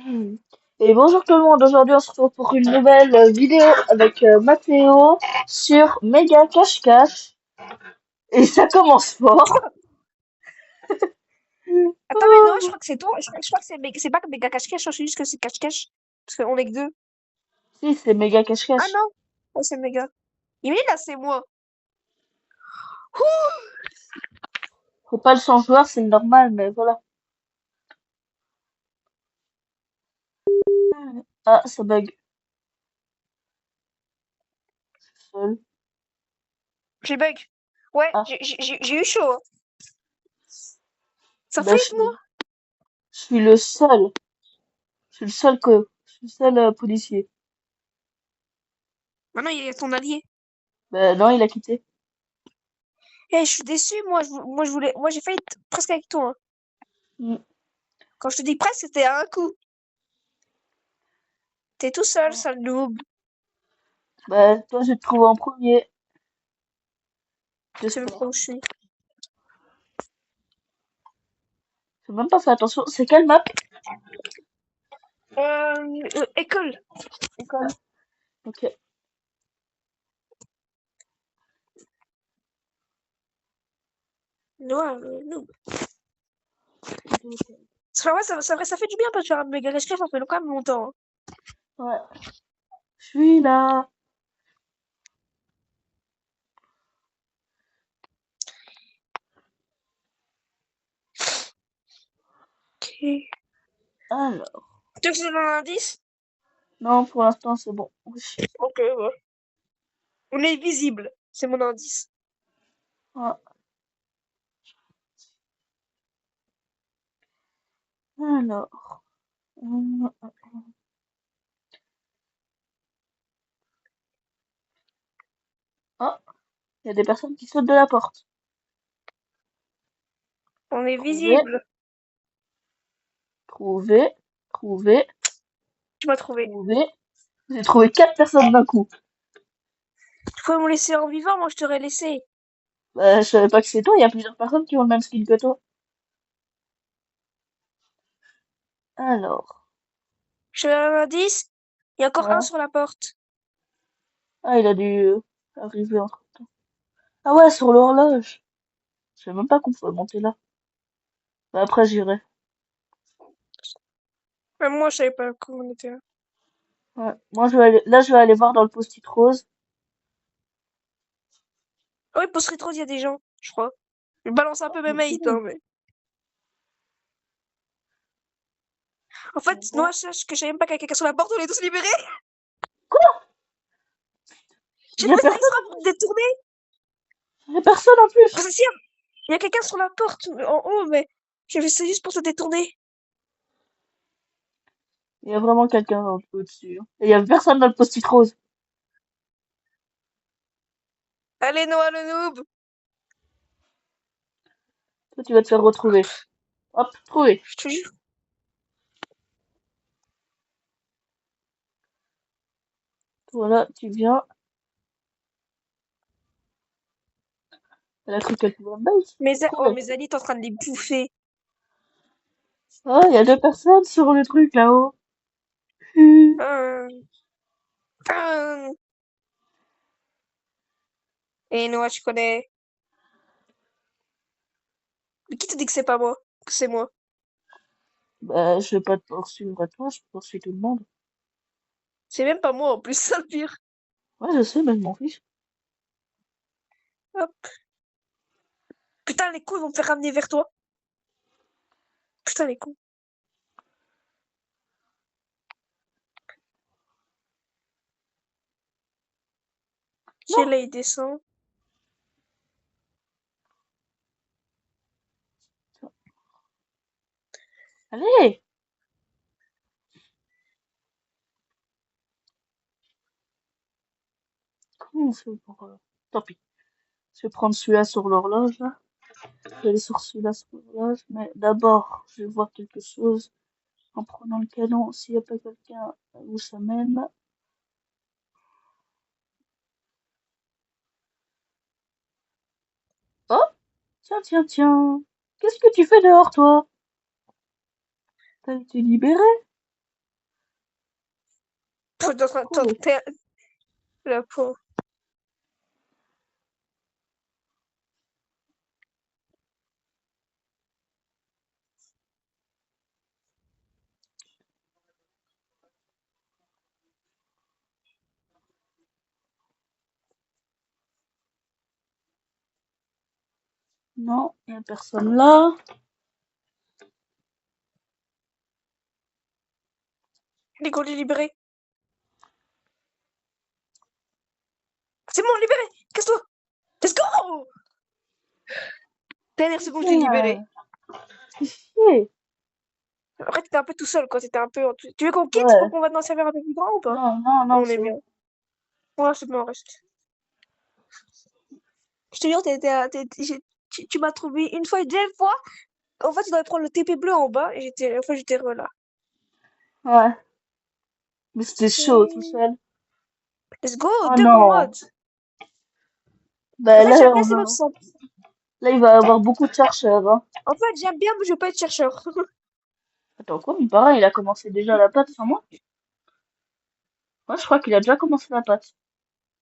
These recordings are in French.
Et bonjour tout le monde, aujourd'hui on se retrouve pour une nouvelle vidéo avec Mathéo sur Méga Cache-Cache. Et ça commence fort. Attends, mais Noah, je Oh. crois que c'est toi. Je crois que c'est pas que méga cache-cache, c'est juste que c'est cache-cache. Parce qu'on est que deux. Si, c'est Méga Ah Cache-Cache. non? Oh, c'est méga. Il est là, c'est moi. Ouh. Faut pas le sans joueur, c'est normal, mais voilà. Ah, ça bug. Seul. J'ai bug. Ouais, Ah, j'ai eu chaud, hein. Ça bah flippe, moi. je suis le seul. Je suis le seul policier. Maintenant, il y a ton allié. Bah non, il a quitté. Eh, je suis déçu, moi. Moi, j'ai failli être presque avec toi, hein. Mm. Quand je te dis presque, c'était à un coup. T'es tout seul, sale noob. Bah toi, je te trouve en premier. Je sais même pas où J'espère. je suis. J'ai même pas fait attention. C'est quelle map? École. École. Ok. Noah, noob. C'est vrai, ça fait du bien parce que faire un méga cache-cache, ça fait quand même longtemps, hein. Ouais. Je suis là. Ok. Alors. Tu veux que je te donne un indice? Non, pour l'instant, c'est bon. Oui. Ok, ouais. On est visible, c'est mon indice. Ah, alors. hum, Ah, il y a des personnes qui sautent de la porte. On est Trouver, visible. trouver, trouver, Tu m'as trouvé. trouver. J'ai trouvé 4 personnes d'un coup. Tu pouvais me laisser en vivant, moi je t'aurais laissé. Bah, je savais pas que c'est toi, il y a plusieurs personnes qui ont le même skin que toi. Alors. Je te donne un indice. Il y a encore un Ouais. sur la porte. Ah, il a dû arriver entre temps. Ah ouais, sur l'horloge. Je savais même pas qu'on pouvait monter là. Bah, après, j'irai. Même moi je savais pas comment on était là. Ouais. Moi, je vais aller voir dans le post-it rose. Ah oui, pour Street Rose, il y a des gens, je crois. Je balance un peu mes mates, hein, mais. En fait, Bon. moi, sache que je savais même pas qu'il y a quelqu'un sur la porte, on est tous libérés. Il J'ai y a fait ça personne, extra pour me détourner. il y a personne en plus. Parce que si, il y a quelqu'un sur la porte en haut, mais j'ai fait ça juste pour se détourner. Il y a vraiment quelqu'un au-dessus, hein. Et il y a personne dans le post-it rose. Allez, Noah le noob. Toi, tu vas te faire retrouver. Hop, trouvé. Je te jure. Voilà, tu viens. Elle a cru qu'elle pouvait me bait. Oh, Trouvé. mes alliés, t'es en train de les bouffer. Ah, il y a 2 personnes sur le truc là-haut. Hmm. Hum, hum. Et Noah, tu connais. Mais qui te dit que c'est pas moi? Que c'est moi? Bah, je vais pas te poursuivre à toi, je poursuis tout le monde. C'est même pas moi en plus, ça le pire. Ouais, je sais, mais je m'en fiche. Hop. Putain, les coups, ils vont me faire ramener vers toi. Putain, les coups. J'ai Non, là, il descend. allez! Comment on fait pour... Tant pis. Je vais prendre celui-là sur l'horloge, là. Je vais aller sur celui-là sur l'horloge. Mais d'abord, je vais voir quelque chose. En prenant le canon, s'il n'y a pas quelqu'un où ça mène. Oh! Tiens, tiens, tiens. Qu'est-ce que tu fais dehors, toi? T'as été libéré? Toi, t'es la pauvre. Non, il n'y a personne là. Les colis libérés. C'est bon, libéré. Casse-toi. Let's go. Dernière seconde, je l'ai libéré. Fais chier. Après, t'étais un peu tout seul, quoi. T'étais un peu. Tu veux qu'on quitte pour Ouais. qu'on va dans un serveur un peu plus grand ou pas? Non, non, non, On est c'est bien. bon. Ouais, c'est bon, on reste. Je te jure, tu m'as trouvé une fois, une deuxième fois. En fait, tu devais prendre le TP bleu en bas et j'étais là. Ouais. Mais c'était chaud tout Hmm. seul. Let's go, Oh deux bons non. mods. En Bah fait, là, j'aime bien ces mods. là, il va y avoir beaucoup de chercheurs, hein. En fait, j'aime bien, mais je veux pas être chercheur. Attends, quoi? Mais pareil, il a commencé déjà la patte sans moi? Moi, je crois qu'il a déjà commencé la patte.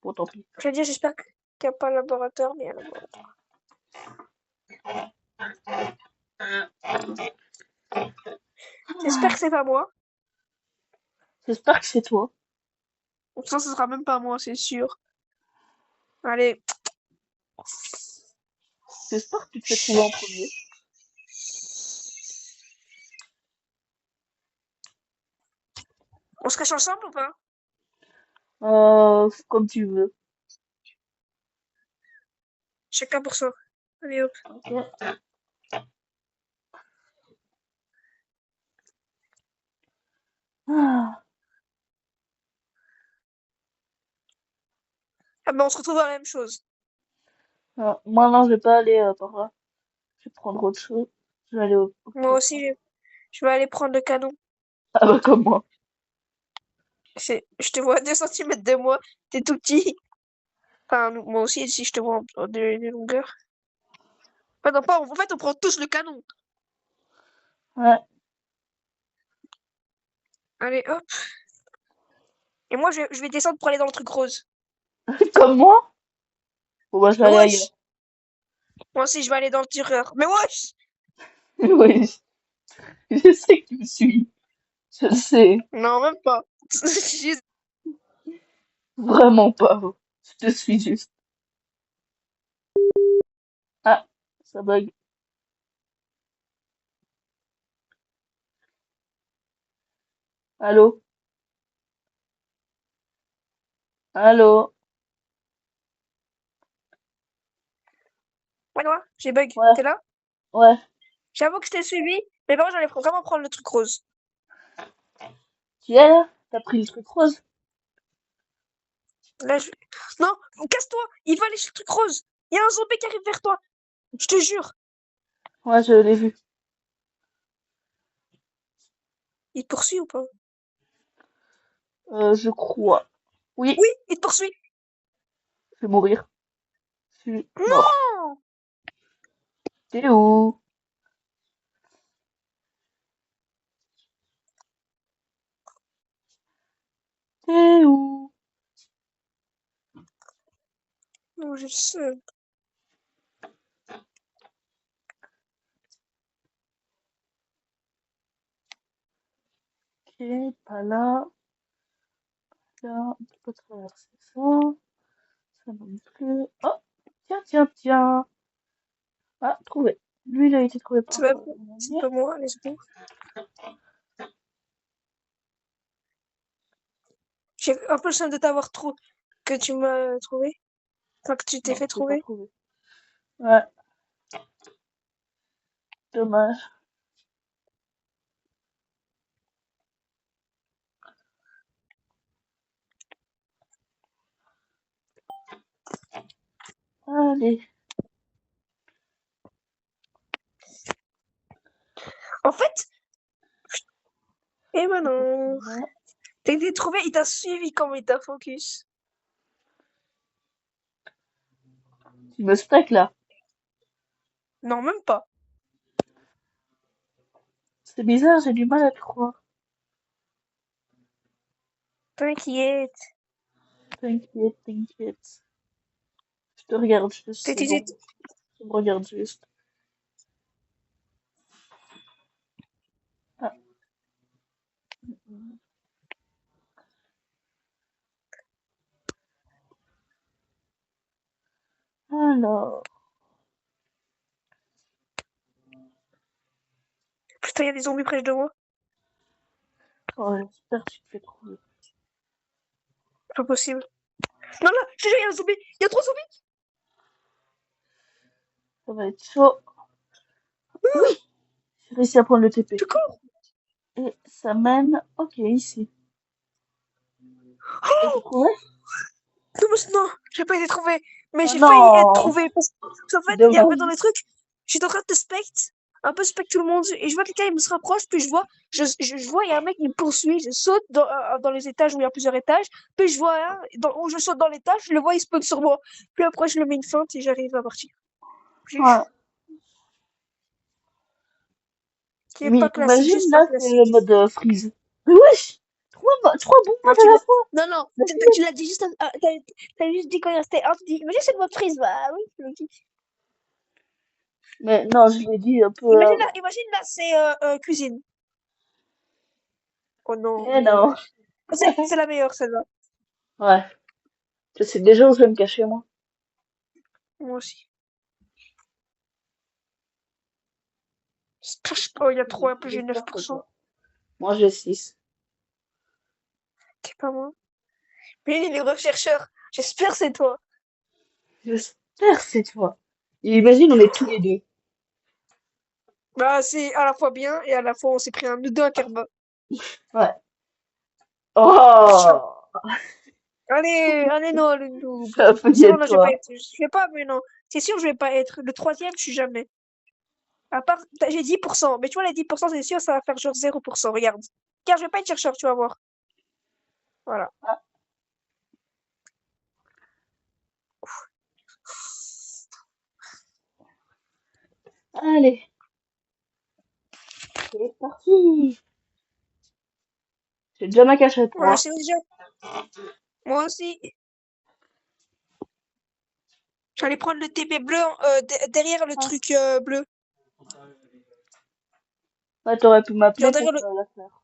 Bon, tant pis. Je veux dire, j'espère qu'il n'y a pas un laboratoire, mais il y a un laboratoire. J'espère que c'est pas moi. J'espère que c'est toi. Ça, ce sera même pas moi, c'est sûr. Allez. J'espère que tu te fais trouver en premier. On se cache ensemble ou pas? Comme tu veux. Chacun pour soi. Allez hop. Ok. Ah. Ah ben on se retrouve dans la même chose. Ah, moi, non, je vais pas aller par là. Je vais prendre autre chose. Je vais aller au Moi pièce. aussi, je vais aller prendre le canon. Ah bah, comme moi. Je te vois à 2 centimètres de moi. T'es tout petit. Enfin, moi aussi, si je te vois de longueur. Enfin, non, pas, en fait, on prend tous le canon. Ouais. Allez, hop. Et moi, je vais descendre pour aller dans le truc rose. Comme moi? Bon, bah, je vais Mais aller ailleurs. wesh! Moi aussi, je vais aller dans le tireur. Mais wesh! Oui, je sais que tu me suis. Je le sais. Non, même pas. Vraiment pas. Je te suis juste. Ah, ça bug. Allô? Allô? Ouais, moi, j'ai bug. Ouais, T'es là? ouais. J'avoue que je t'ai suivi, mais par contre, j'allais vraiment prendre le truc rose. Tu es là? T'as pris le truc rose? Là, non, casse-toi! Il va aller sur le truc rose! Il y a un zombie qui arrive vers toi! Je te jure! Ouais, je l'ai vu. Il te poursuit ou pas? Je crois. Oui, Oui, il te poursuit! je vais mourir. Je suis mort. Non! T'es où? T'es où? Non, je sais. Ok, pas là. Là, on peut pas traverser ça. Ça non plus. Oh, tiens, tiens, tiens. Ah, trouvé. Lui, il a été trouvé par mon C'est ami. pas moi, let's go. J'ai un peu le seum de t'avoir trouvé. Que tu m'as trouvé. Enfin, que tu t'es Non, fait je l'ai pas trouver. trouvé. Ouais, dommage. Allez. En fait, et C'est pour maintenant. celui-là. T'as été trouvé, il t'a suivi comme il t'a focus. Tu me stack là. Non, même pas. C'est bizarre, j'ai du mal à te croire. T'inquiète. T'inquiète. Je te regarde juste, T'es- c'est t'es- bon. t'es- Tu me regardes juste. Ah. Alors. Putain, il y a des zombies près de moi. Oh, j'espère que tu te fais trouver. C'est pas possible. Non, là, je te jure, il y a un zombie. Il y a 3 zombies. Ça va être chaud. Oui! J'ai réussi à prendre le TP. Tu cours. Et ça mène. Ok, ici. Et t'as Oh trouvé? non, j'ai pas été trouvé. Mais Oh j'ai failli être non! trouvé. Parce qu'en C'est fait, il y avait dans dommage. les trucs, j'étais en train de spect, un peu spect tout le monde. Et je vois quelqu'un, il me se rapproche, puis je vois, il y a un mec qui me poursuit. Je saute dans les étages où il y a plusieurs étages. Puis je vois un, où je saute dans l'étage, je le vois, il spawn sur moi. Puis après, je le mets une feinte et j'arrive à partir. Ouais. Qui est Mais pas classique, t'imagines, juste pas là, c'est le classique. mode freeze. Mais wesh! Trois bombes Non, à la fois! non, non, La tu flemme. l'as dit juste, t'as juste dit quand il restait un, tu dis, imagine c'est votre prise, bah oui, c'est logique. Mais non, je l'ai dit un peu avant. Imagine là, c'est cuisine. Oh non. Eh non. C'est la meilleure, celle-là. Ouais. Je sais déjà où je vais me cacher, moi. Moi aussi. Oh, il y a 3, un peu, j'ai J'espère que c'est 9%. toi. Moi, j'ai 6. C'est pas moi. Mais les rechercheurs, j'espère que c'est toi. J'espère que c'est toi. Et imagine, on est tous les deux. Bah, c'est à la fois bien et à la fois on s'est pris un nœud d'un karma. Ouais. Chiant. Oh! Allez, non, le noob. Ça peut y C'est bon, être là, je vais pas toi. être. Je vais pas, mais non. C'est sûr, je vais pas être. Le troisième, je suis jamais. À part, j'ai 10%. Mais tu vois, les 10%, c'est sûr, ça va faire genre 0%. Regarde. Car je vais pas être chercheur, tu vas voir. Voilà. Ah, allez, c'est parti. J'ai déjà ma cachette, Voilà, moi. c'est déjà. Moi aussi. J'allais prendre le TP bleu derrière le Ah. truc bleu. Ouais, t'aurais pu Genre m'appeler derrière pour le. la faire.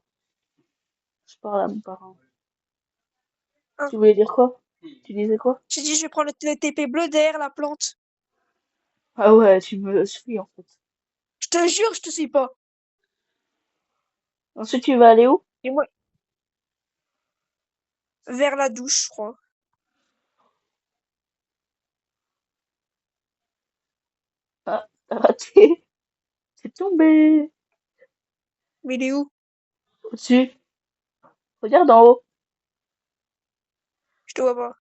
Je parle à mes parents. Hein. Tu voulais dire quoi? Tu disais quoi? J'ai dit, je vais prendre le TP bleu derrière la plante. Ah ouais, tu me suis, en fait. Je te jure, je te suis pas. Ensuite, tu vas aller où? Et moi, vers la douche, je crois. Ah, t'as raté. C'est tombé. Mais il est où? Au-dessus. Regarde en haut. Je te vois pas.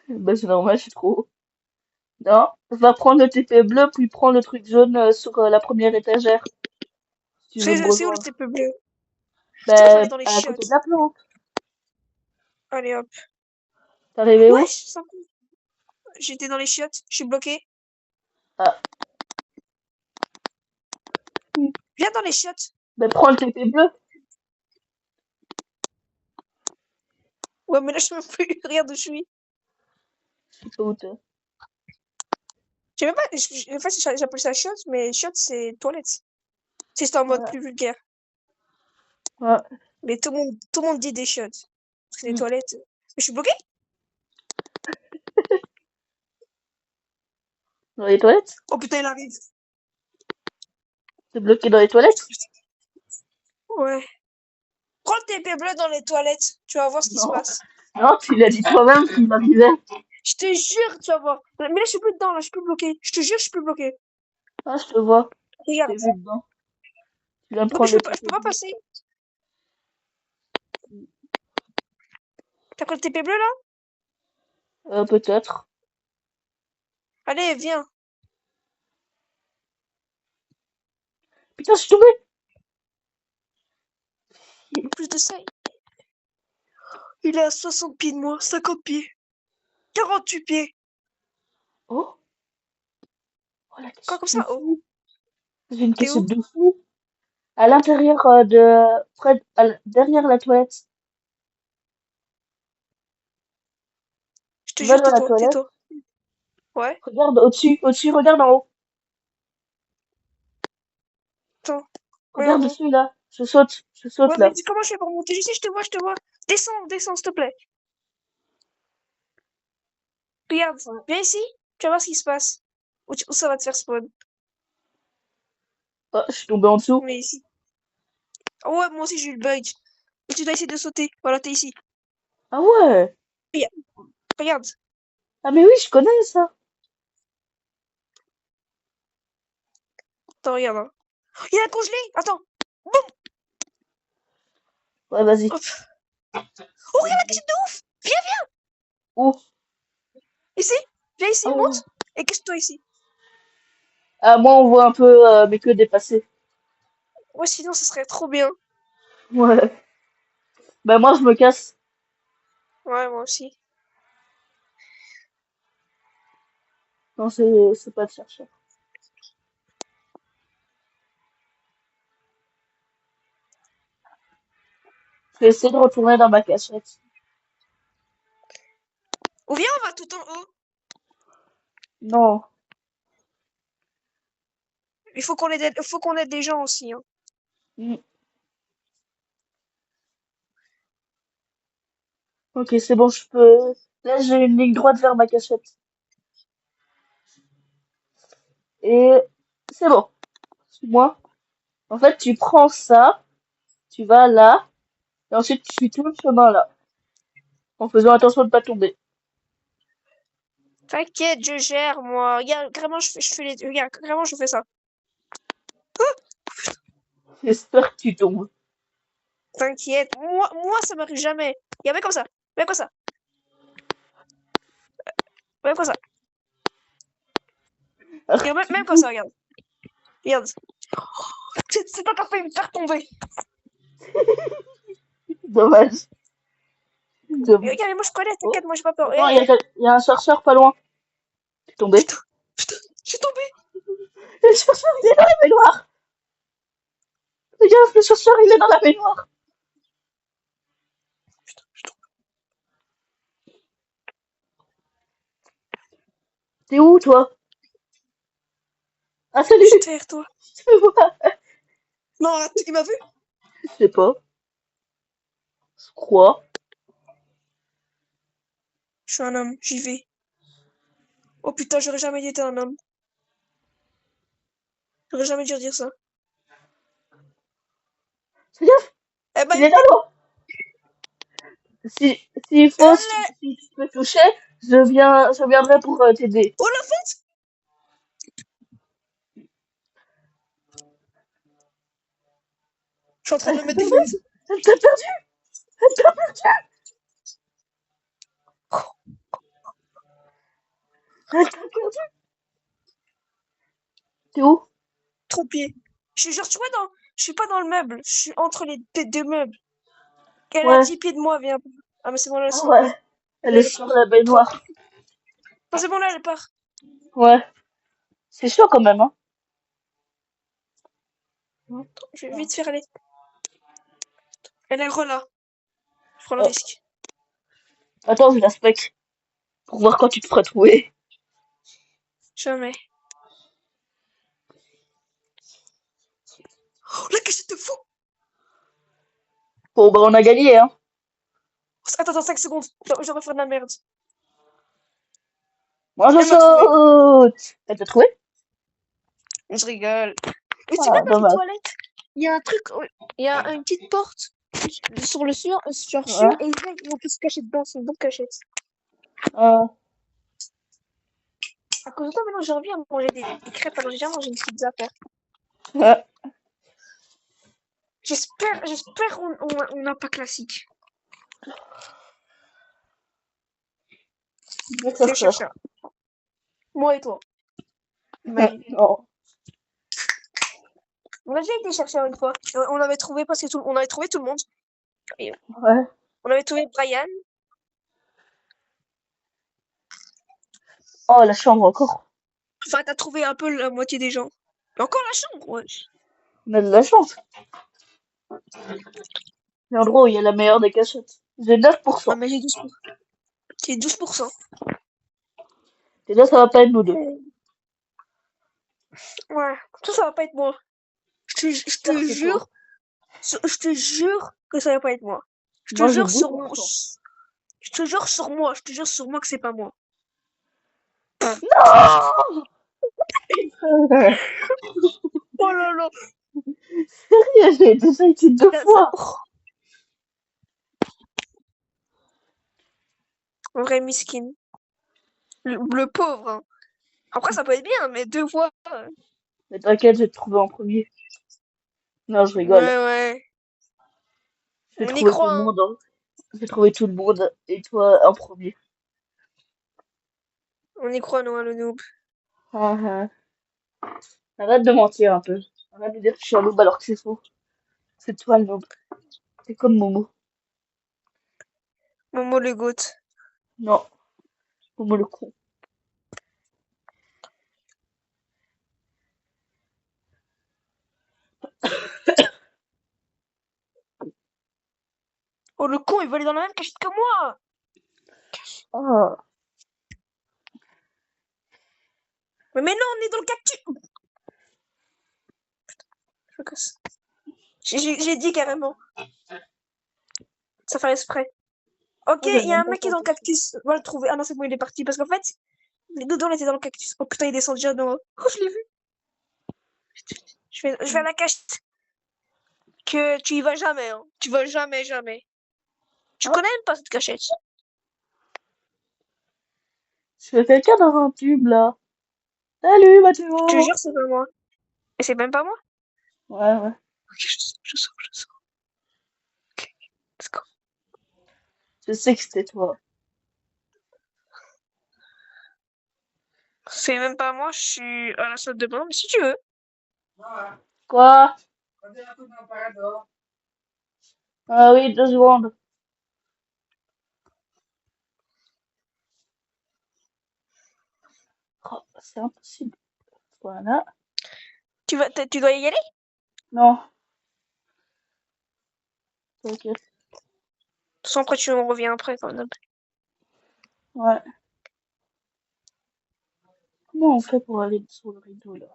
Bah, c'est normal, je suis trop haut. Non, va prendre le TP bleu, puis prends le truc jaune sur la première étagère, si tu veux me C'est où le rejoindre. TP bleu? Putain, je vais Bah, aller dans les à côté de chiottes. la plante. Allez hop. T'es arrivé où? Wesh, j'étais dans les chiottes, je suis bloqué. Ah, Viens dans les chiottes. bah, prends le TP bleu. Ouais, mais là, je peux plus. Regarde où je suis. Je sais pas où t'es. Je sais même pas. En fait, j'appelle ça chiottes, mais chiottes, c'est toilette. C'est en mode Ouais, plus vulgaire. ouais. Mais tout le monde dit des chiottes. Parce que les Hmm. toilettes. Mais je suis bloqué? Dans les toilettes? Oh putain, il arrive. T'es bloqué dans les toilettes? Ouais. Prends le TP bleu dans les toilettes. Tu vas voir ce qui se Non. passe. Non, tu l'as dit toi-même qu'il arrivait. Je te jure, tu vas voir. Mais là, je suis plus dedans, là, je suis plus bloqué. Je te jure, je suis plus bloqué. Ah, je te vois. Je t'ai Regarde. vu dedans. Tu viens de Non, mais prendre le je TP peux pas bleu. passer. T'as pris le TP bleu, là? Peut-être. Allez, viens. Putain, je suis tombé. En plus de ça, il est à 60 pieds de moi, 50 pieds, 48 pieds. Oh, oh la Quoi cachette comme de ça? Oh, fou. J'ai une t'es cachette où? de fou. À l'intérieur derrière la toilette. Je te Va jure, dans la tais-toi, toilette. tais-toi. Ouais, Regarde au-dessus, regarde en haut. attends. Regarde Regarde. dessus là. Je Ouais, saute mais là. comment je fais pour monter? Je sais, je te vois, je te vois. Descends, descends, s'il te plaît. Regarde, Ouais. viens ici. Tu vas voir ce qui se passe. Où ça va te faire spawn. Oh, je suis tombé en dessous. Mais ici. Oh ouais, moi aussi j'ai eu le bug. Et tu dois essayer de sauter. Voilà, t'es ici. Ah ouais. Regarde. Regarde. Ah mais oui, je connais ça. Attends, regarde. Hein. Il y a un congelé. Attends. Ouais, vas-y. Hop. Oh, regarde la cachette de ouf. Viens Où? ici. Viens ici, Ah ouais. monte. Et cache-toi ici. Ah, moi, on voit un peu mes queues dépasser. Ouais, sinon, ce serait trop bien. Ouais. Bah moi, je me casse. Ouais, moi aussi. Non, c'est pas de chercher. Je vais essayer de retourner dans ma cachette. Ou viens, on va tout en haut. Non. Il faut qu'on aide des gens aussi. Hein. Mm. Ok, c'est bon, je peux. Là, j'ai une ligne droite vers ma cachette. Et c'est bon. Moi. En fait, tu prends ça, tu vas là, et ensuite tu suis tout le chemin là, en faisant attention de pas tomber. T'inquiète, je gère, moi. Regarde, vraiment, je fais les... Regarde, vraiment, je fais ça. J'espère que tu tombes. T'inquiète. Moi, ça m'arrive jamais. Regarde, mets comme ça. Mets comme ça. Mets comme ça. Alors, Regarde, tu même comme tombes. ça, regarde. Regarde. C'est encore fait me faire tomber. Dommage. Et Dommage. regarde, moi, je connais, Oh, t'inquiète, moi, j'ai pas peur. attends, Regarde, regarde. il y a un chercheur pas loin. Tu es tombé. Putain, putain, je suis tombée. Le chercheur, il est dans la baignoire. Regarde, le chercheur, il est dans la baignoire. Putain, je suis tombée. T'es où, toi? Ah, Je salut. suis derrière toi. Je te vois. Non, arrête, il m'a vu. Je sais pas. Je crois. Je suis un homme, j'y vais. Oh putain, j'aurais jamais été un homme. J'aurais jamais dû dire ça. Fais gaffe, Eh ben, il est dans l'eau. Si, s'il faut, allez. si tu peux toucher, je viendrai pour t'aider. Oh la fête. Je suis en train de me mettre des fenêtres. Elle t'a perdu. Elle t'a perdu. Elle t'a perdu. T'es où? Trop pied. Je suis genre, tu vois, je suis pas dans le meuble. Je suis entre les deux meubles. Elle est à Ouais. 10 pieds de moi, viens. Ah, mais c'est bon, là Ah aussi. ouais. Elle Là, est elle sur part. la Trop. baignoire. Non, c'est bon, là, elle part. Ouais. C'est chaud quand même, hein. Attends, je vais vite faire aller. Elle est là. Je prends le Oh. risque. Attends, je l'inspecte pour voir quand tu te feras trouver. Jamais. Oh, la cachette de fou! Bon, bah, on a gagné, hein. Attends, 5 secondes. J'aurais fait de la merde. Moi, je Elle m'a trouvé. saute. Elle t'a trouvé? Je rigole. Mais tu vois, Ah, dans les dommage. toilettes, il y a un truc. Il y a une petite porte sur le sur Ouais. et on peut se cacher dedans. C'est une bonne cachette. Euh, À cause de toi, maintenant, j'ai envie de manger des crêpes. Alors, j'ai déjà mangé une pizza à faire. ouais. J'espère on n'a pas classique. Deux C'est le chercheurs. chercheur. Moi et toi. Imagine. Non. On a déjà été chercheur une fois. On avait trouvé parce que on avait trouvé tout le monde. Et Ouais. on avait trouvé Brian. Oh, la chambre encore. Enfin, t'as trouvé un peu la moitié des gens. Mais encore la chambre, ouais. On a de la chance. L'endroit où il y a la meilleure des cachettes. J'ai Ah, 9%. mais j'ai 12%. qui est 12%. Déjà, ça va pas être nous deux. Ouais, tout ça va pas être moi. Je J'espère te que c'est toi. jure, je te jure que ça va pas être moi. Je te Moi, j'ai jure sur mon, 10%. je te jure sur moi, je te jure sur moi que c'est pas moi. Non! Oh là là, Sérieux, j'ai déjà été 2 fois. vrai miskin. Le pauvre, hein. Après, ça peut être bien, mais 2 fois. Mais t'inquiète, je vais te trouver en premier. Non, je Ouais, rigole. ouais. Je vais On y trouver tout croit, le hein. monde. Hein. Je vais trouver tout le monde et toi en premier. On y croit, Noah, le noob. Ah, ah. Arrête de mentir un peu. Arrête de dire que je suis un noob alors que c'est faux. C'est toi le noob. C'est comme Momo. Momo le goat. Non, Momo le con. Oh, le con, il veut aller dans la même cachette que moi. Ah, Mais non, on est dans le cactus. Je casse. J'ai dit carrément. Ça fait exprès. Ok, moi j'ai il y a même un pas mec qui fait est dans le attention. cactus. On va le trouver. Ah non, c'est bon, il est parti. Parce qu'en fait, les deux, on était dans le cactus. Oh putain, il descend déjà dans. Oh, je l'ai vu. Je vais à la cachette. Que tu y vas jamais, hein. Tu vas jamais, jamais. Tu Ah, connais même pas cette cachette. je fais quelqu'un dans un tube là. Salut Je te Mathéo. jure, c'est pas moi. Et c'est même pas moi. Ouais, ouais. Ok, je sors. Ok, let's go. Je sais que c'était toi. C'est même pas moi, je suis à la salle de bain, mais si tu veux. Quoi? Ah oui, 2 secondes. Oh, c'est impossible. Voilà. Tu dois y aller? Non, t'inquiète. Sans après, tu en reviens après, quand même. Ouais. Comment on fait pour aller sur le rideau là?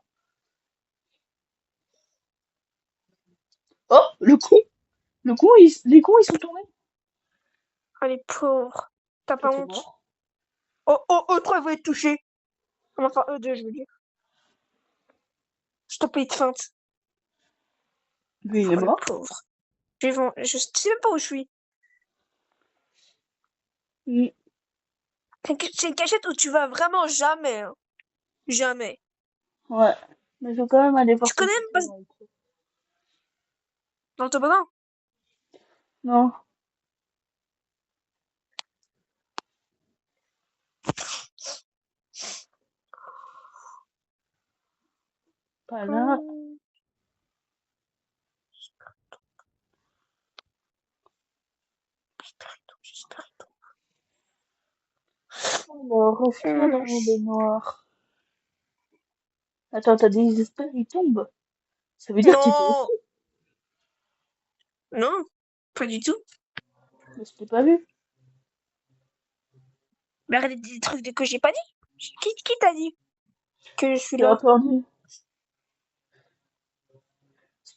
Oh, le con! Le con, les cons, ils sont tombés. Ah, les pauvres. T'as Toi, pas t'es honte. mort. Oh, oh, oh, trois, vous êtes touchés. Enfin, eux deux, je veux dire. Je t'en paye de feinte. Lui, il est Oh, le mort. pauvre. Je sais même pas où je suis. Mm. C'est une cachette où tu vas vraiment jamais, hein. Jamais. Ouais. Mais je vais quand même aller voir Tu ce connais qu'il même fait pas dans le truc. dans le toboggan? Non, pas là. Hmm. Alors, reste-toi Hmm. dans le baignoire. Attends, t'as dit j'espère il tombe. Ça veut dire que tu t'es aussi. Non, non, pas du tout. Mais je t'ai pas vu. Mais arrête des trucs que j'ai pas dit. Qui t'a dit que je suis J'ai là? entendu.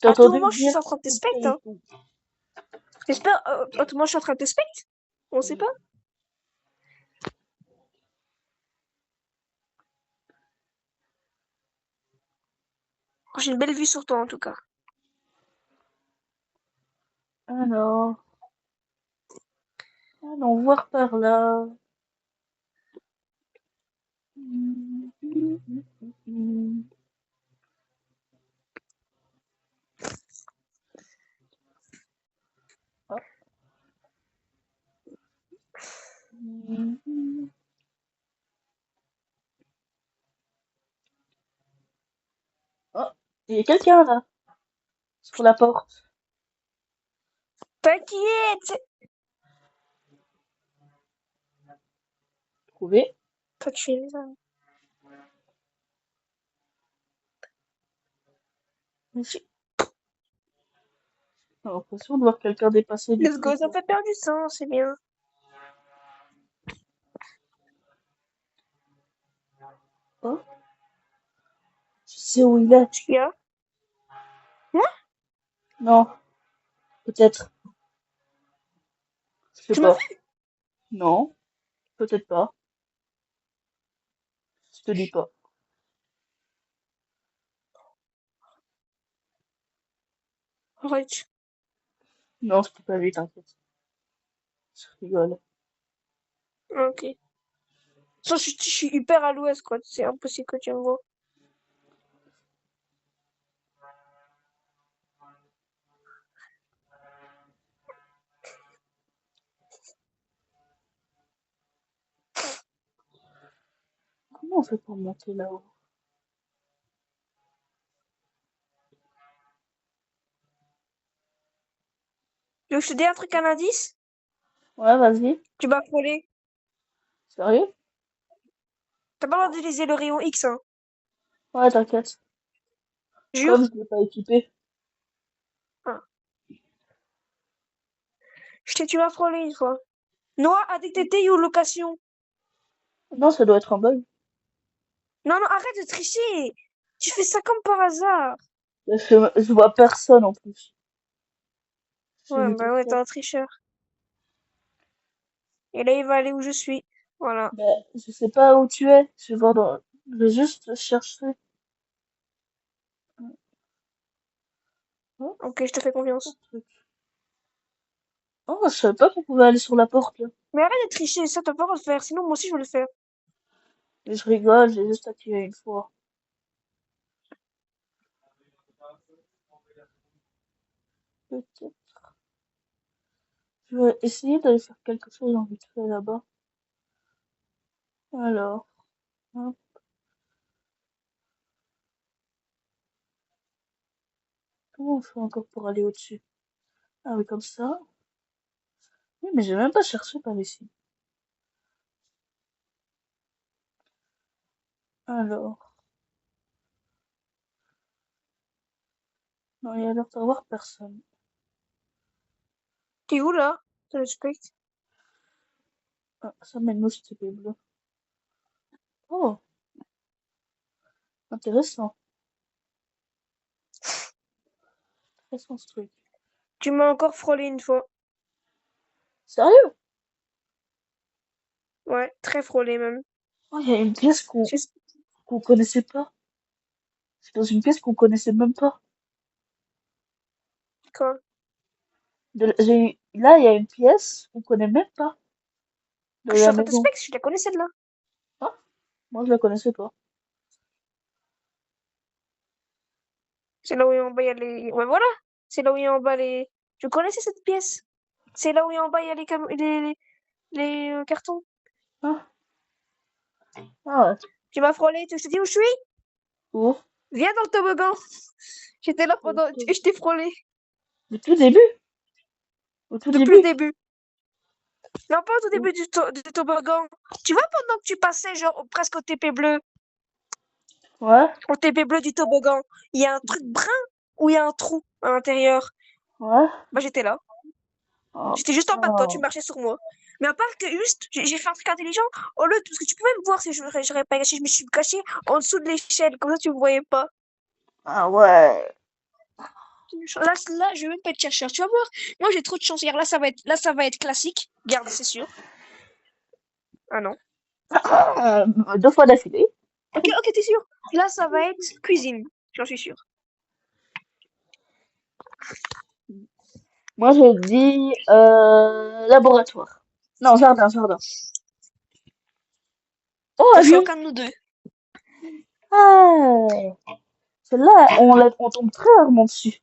J'ai À tout entendu moment, je dire suis en train de te spect, j'espère il hein. tombe. J'espère, à tout moment, je suis en train de te spect. On sait Oui. pas. J'ai une belle vue sur toi, en tout cas. Alors, allons voir par là. Ah. Oh, il y a quelqu'un là, sur la porte. T'inquiète! Trouvé. Toi, tu es là. J'ai l'impression de voir quelqu'un dépasser du Let's go, truc ça là. fait perdre du sang, c'est bien. pas. Je sais où il est. Ce qu'il y a. Non, peut-être. Je sais Tu m'as pas. vu? Non, peut-être pas. Je te dis pas. Arrête. Non, je t'ai pas vu, t'inquiète. Je rigole. Ok. Ça, je suis hyper à l'ouest, quoi. C'est impossible que tu me vois. Comment on fait pour monter là-haut? Tu veux que je te dise un truc, un indice? Ouais, vas-y. Tu vas frôler. Sérieux? T'as pas le droit d'utiliser le rayon X, hein. Ouais, t'inquiète. Comme Jure? je l'ai pas équipé. Ah. Tu vas frôler une fois. Noah a détecté une location. Non, ça doit être un bug. Non, non, arrête de tricher. Tu fais ça comme par hasard. Je vois personne en plus. J'ai Ouais, vu bah ouais, t'es personne. un tricheur. Et là, il va aller où je suis. Voilà. Bah, je sais pas où tu es. Je vais voir dans... Je vais juste chercher. Oh, Ok, je te fais pas confiance. de truc. Oh, je savais pas qu'on pouvait aller sur la porte là. Mais arrête de tricher, ça t'as pas le droit de faire. Sinon, moi aussi, je veux le faire. Mais je rigole, j'ai juste activé une fois. Peut-être. Je vais essayer d'aller faire quelque chose en vite fait là-bas. Alors, hein, comment on fait encore pour aller au-dessus? Ah oui, comme ça. Oui, mais j'ai même pas cherché par ici. Alors, non, il y a l'air d'avoir personne. T'es où, là? Je respecte. Ah, ça mène où ce type bleu? Oh, intéressant. Intéressant ce truc. Tu m'as encore frôlé une fois. Sérieux? Ouais, très frôlé même. Oh, il y a une pièce C'est qu'on connaissait pas. C'est dans une pièce qu'on connaissait même pas. quoi? Là, il y a une pièce qu'on connaît même pas de Que je suis la en train de maison. je la connais celle-là. Ah, moi, je la connaissais pas. C'est là où il y a en bas, il y a les. Ouais, voilà. C'est là où il y a en bas les. Je connaissais cette pièce. C'est là où il y a en bas, il y a les cartons. Ah, ah ouais. Tu m'as frôlé, tu te dis où je suis? Où? Viens dans le toboggan. J'étais là pendant. Et je t'ai frôlé. Le tout début? Au tout Depuis le début? début. Non, pas au tout Où? début du toboggan. Tu vois, pendant que tu passais, genre, presque au TP bleu, Ouais, au TP bleu du toboggan, il y a un truc brun où il y a un trou à l'intérieur. ouais. Bah, j'étais là. Oh J'étais juste en bas de toi, tu putain. marchais sur moi. Mais à part que juste, j'ai fait un truc intelligent, au lieu de, parce que tu pouvais me voir si j'aurais pas caché, je me suis cachée en dessous de l'échelle, comme ça tu me voyais pas. Ah ouais. Là, je vais même pas être chercheur, tu vas voir. Moi, j'ai trop de chance. Regarde, là, ça va être classique. Garde, c'est sûr. Ah non. Ah, deux fois d'affilée. Ok, ok, t'es sûr. Là, ça va être cuisine. J'en suis sûre. Moi, je dis laboratoire. Non, jardin, jardin. Oh, Ça serait avion. aucun de nous deux. Ah, celle-là, on tombe très rarement dessus.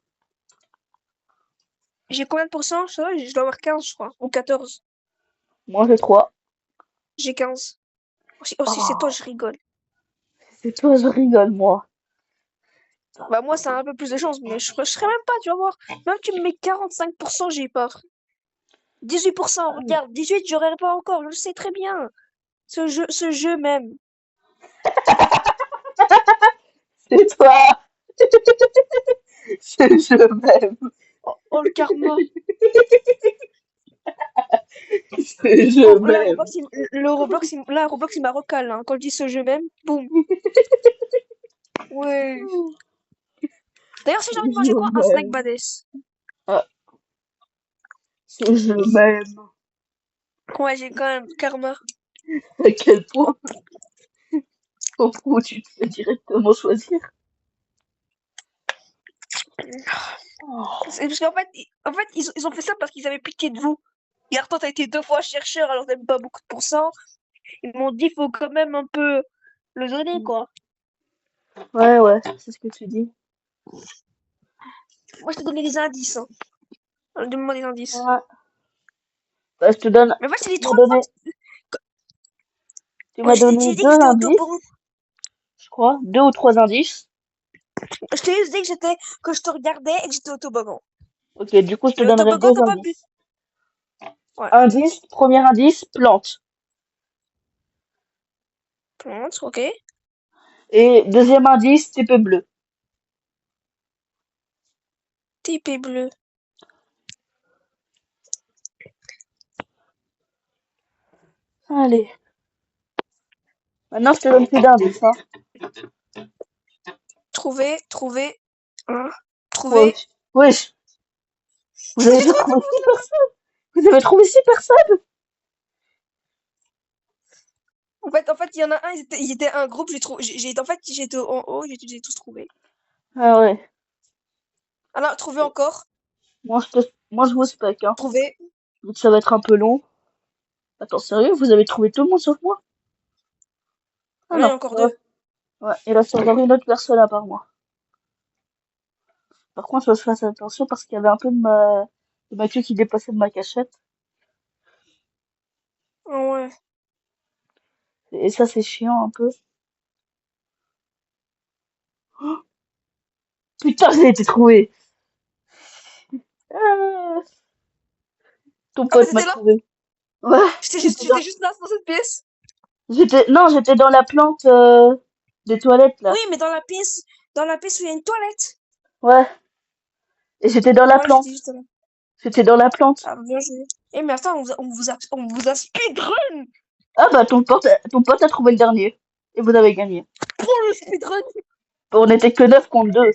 J'ai combien de pourcents? Ça, je dois avoir 15, je crois. Ou 14. Moi, j'ai 3. J'ai 15. Si c'est toi, Oh, je rigole. c'est toi, je rigole, moi. Bah, moi, ça a un peu plus de chance, mais je serais même pas, tu vas voir. Même tu me mets 45%, j'ai peur. 18%, regarde, 18, j'aurais pas encore, je le sais très bien. Ce jeu même. C'est toi. C'est je-même. Oh, oh, le karma. Je Oh, là, m'aime. Roblox, il m'a recalé, hein. Quand je dis ce jeu même, boum. Ouais. D'ailleurs, si j'ai envie de manger quoi? Je Un snack m'aime. badès. Ah, ce je m'aime. Ouais, j'ai quand même karma. À quel point, au point où tu te fais directement choisir. Oh. C'est parce qu'en fait, ils ont fait ça parce qu'ils avaient pitié de vous. Hier, toi, t'as été 2 fois chercheur, alors t'aimes pas beaucoup de pourcents. Ils m'ont dit, faut quand même un peu le donner, quoi. Ouais, ouais, c'est ce que tu dis. Moi, je te donnais des indices, hein. Donne-moi des indices. Ouais. Bah, je te donne, Mais moi, je t'ai dit tu m'as 3 fois. donné, tu Ouais, m'as je donné t'ai dit que deux j'étais au indices, toboggan. je crois, deux ou trois indices. Je t'ai juste dit que je te regardais et que j'étais au toboggan. Ok, du coup, je te Mais au donnerai toboggan, deux t'as pas pu. indices. Ouais. Indice, premier indice, plante. Plante, ok. Et deuxième indice, TP bleu. TP bleu. Allez. Maintenant, je te donne plus d'indices, hein. Trouver, trouver. Hein. Trouver. Wesh. Wesh. Vous avez J'ai déjà trouvé trouvé tout six le monde. personnes. Vous avez trouvé six personnes. En fait, il y en a un, il était un groupe, en fait, j'étais en haut, j'ai tous trouvé. Ah ouais. Alors, trouver encore. Moi, je vous spec, hein. Trouver. Donc, ça va être un peu long. Attends, sérieux, vous avez trouvé tout le monde sauf moi? Ah Non, il y non. a encore Ouais. deux. Ouais. Il reste encore une autre personne à part moi. Par contre, faut que je fasse attention parce qu'il y avait un peu de ma queue qui dépassait de ma cachette. Ah ouais. Et ça, c'est chiant un peu. Putain, j'ai été trouvé. Ah, ton Ah, mais pote m'a t'étais là? trouvé. Ouais, J'étais juste, j'étais dans, j'étais juste là, dans cette pièce. non, j'étais dans la plante des toilettes Oui, là. mais dans la pièce où il y a une toilette. Ouais, et j'étais dans la Ouais, j'étais plante. juste là. J'étais dans la plante. Ah, bien joué. Eh, mais attends, on vous a speedrun Ah bah ton pote a trouvé le dernier. Et vous avez gagné. pour le speedrun. Bon, on était que 9 contre 2.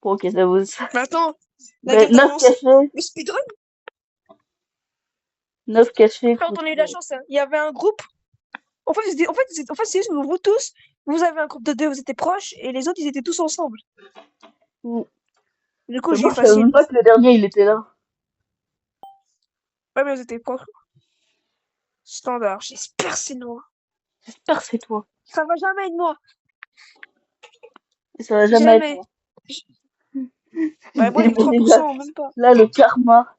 Bon, ok, ça vous. Mais attends, la Mais game 9 d'avance. cachés. Le speedrun? 9 cachés Frère, on a eu contre. de la chance, hein. Il y avait un groupe. En fait, c'est juste que vous tous, vous avez un groupe de deux, vous étiez proches, et les autres, ils étaient tous ensemble. Mm. Du coup, Mais j'ai moi, eu je savais même facile. pas que le dernier il était là. Ouais, mais vous étiez proches. Standard. J'espère que c'est moi. J'espère que c'est toi. Ça va jamais être moi. Et ça va jamais être Jamais. moi. J- Bah, moi, j'ai eu Imagine là, 3%, même pas. là, le karma.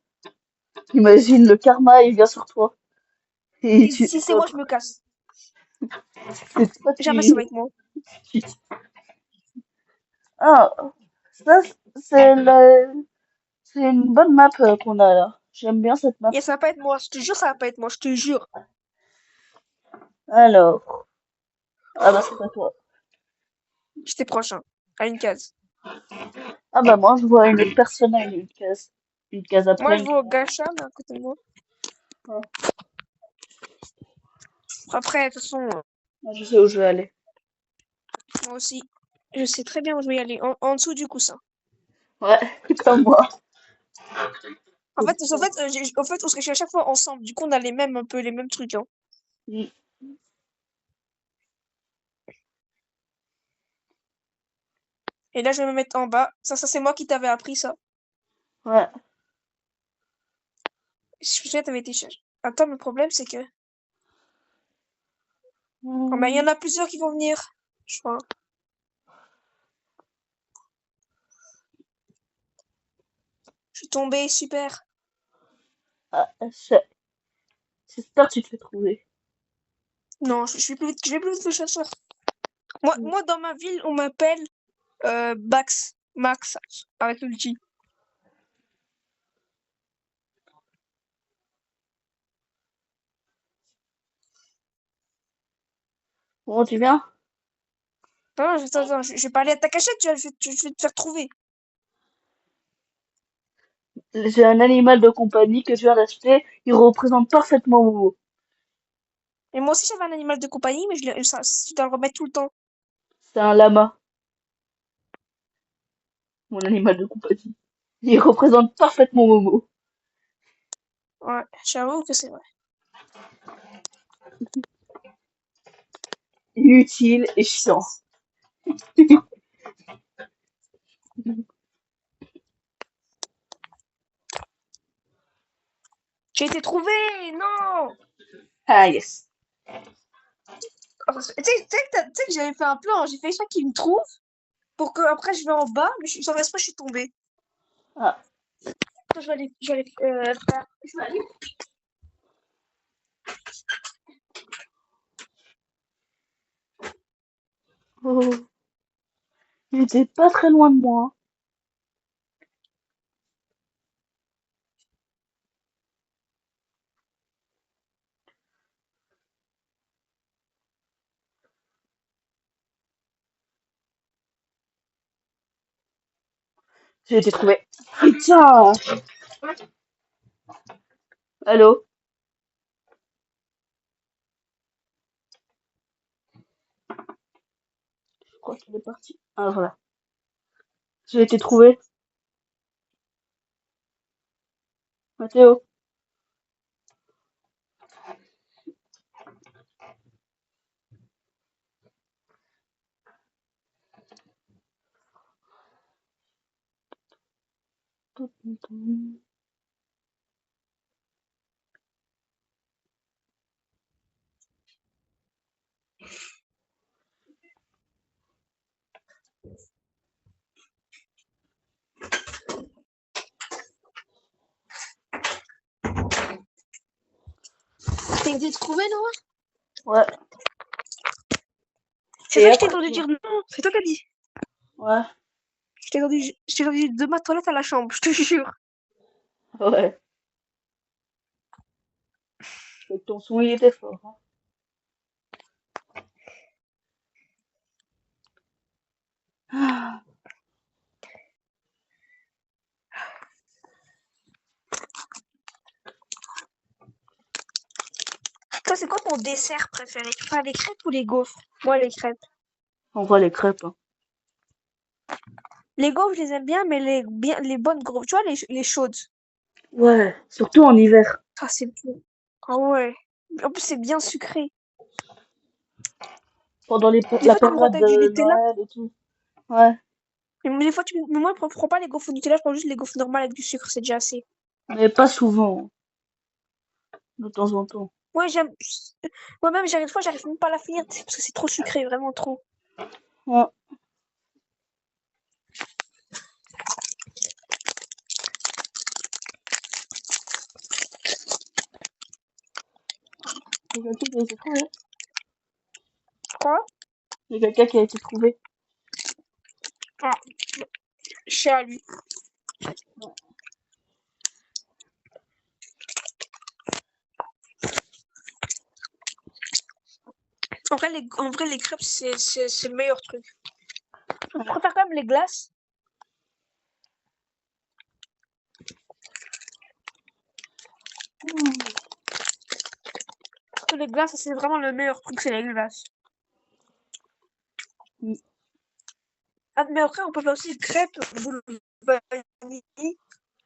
Imagine le karma, il vient sur toi. Et Et si c'est moi, je me casse. c'est toi, Jamais ça va être moi. tu- Ah, ça, c'est une bonne map qu'on a là. J'aime bien cette map. Et ça va pas être moi. Je te jure, ça va pas être moi. Je te jure. Alors, ah bah c'est pas toi. J'étais proche, hein. À une case. Ah bah moi je vois une autre personne à une case Moi, après, je une vois case au gacha, mais à côté de moi. après. Après, de toute façon, Moi, je sais où je vais aller. moi aussi. Je sais très bien où je vais y aller. En dessous du coussin. Ouais, comme moi. En fait, on se réfléchit à chaque fois ensemble. Du coup, on a un peu les mêmes trucs, hein. Mm. Et là, je vais me mettre en bas. Ça, c'est moi qui t'avais appris ça. Ouais. Je suis sûre que t'avais été chercher. Attends, le problème, c'est que. Oh, bah, il y Mm. en a plusieurs qui vont venir. Je crois. Je suis tombée, super. Ah, j'espère que tu te fais trouver. Non, je vais plus vite que le chasseur. Moi, dans ma ville, on m'appelle Max, avec l'ulti. Bon, tu viens? Non, attends, je vais parler à ta cachette, je vais te faire trouver. J'ai un animal de compagnie que je viens d'acheter. Il représente parfaitement Momo. Et moi aussi, j'avais un animal de compagnie, mais je dois le remettre tout le temps. C'est un lama, mon animal de compagnie. Il représente parfaitement Momo. Ouais, j'avoue que c'est vrai. Inutile et chiant. J'ai été trouvé! Non! Ah yes. Tu sais que j'avais fait un plan, j'ai fait ça qu'il me trouve pour que après je vais en bas, mais sans respect, je suis tombée. Ah. Attends, je vais aller faire. Je vais aller. Oh. Il était pas très loin de moi. J'ai été trouvé. Putain. Allô? Je crois qu'il est parti. Ah voilà. J'ai été trouvé. Mathéo. T'as été trouvé, non? Ouais. C'est Et ça que je t'ai après entendu toi. dire non, c'est toi qui as dit. Ouais. Je t'ai entendu de ma toilette à la chambre, je te jure. Ouais. Et ton son il était fort. Hein. Toi, c'est quoi ton dessert préféré? Enfin, les crêpes ou les gaufres? Moi, les crêpes. On voit les crêpes. Hein. Les gaufres, je les aime bien, mais les bonnes gaufres, tu vois, les chaudes. Ouais. Surtout en hiver. Ça, c'est bon. Ah ouais. En plus, c'est bien sucré. Pendant Des la fois, tu me période avec du de Nutella. Noël et tout. Ouais. Mais des fois, mais moi, je prends pas les gaufres au Nutella, je prends juste les gaufres normales avec du sucre, c'est déjà assez. Mais pas souvent. De temps en temps. Ouais, j'aime. Moi-même, des fois, j'arrive même pas à la finir parce que c'est trop sucré, vraiment trop. Ouais. Il y a quelqu'un qui a été trouvé. Quoi? Il y a quelqu'un qui a été trouvé. Ah, chez à lui. En vrai, les crêpes, c'est le meilleur truc. Je préfère quand même les glaces. Parce que les glaces, c'est vraiment le meilleur truc, c'est les glaces. Mm. Ah, mais après, on peut faire aussi crêpes boule vanille.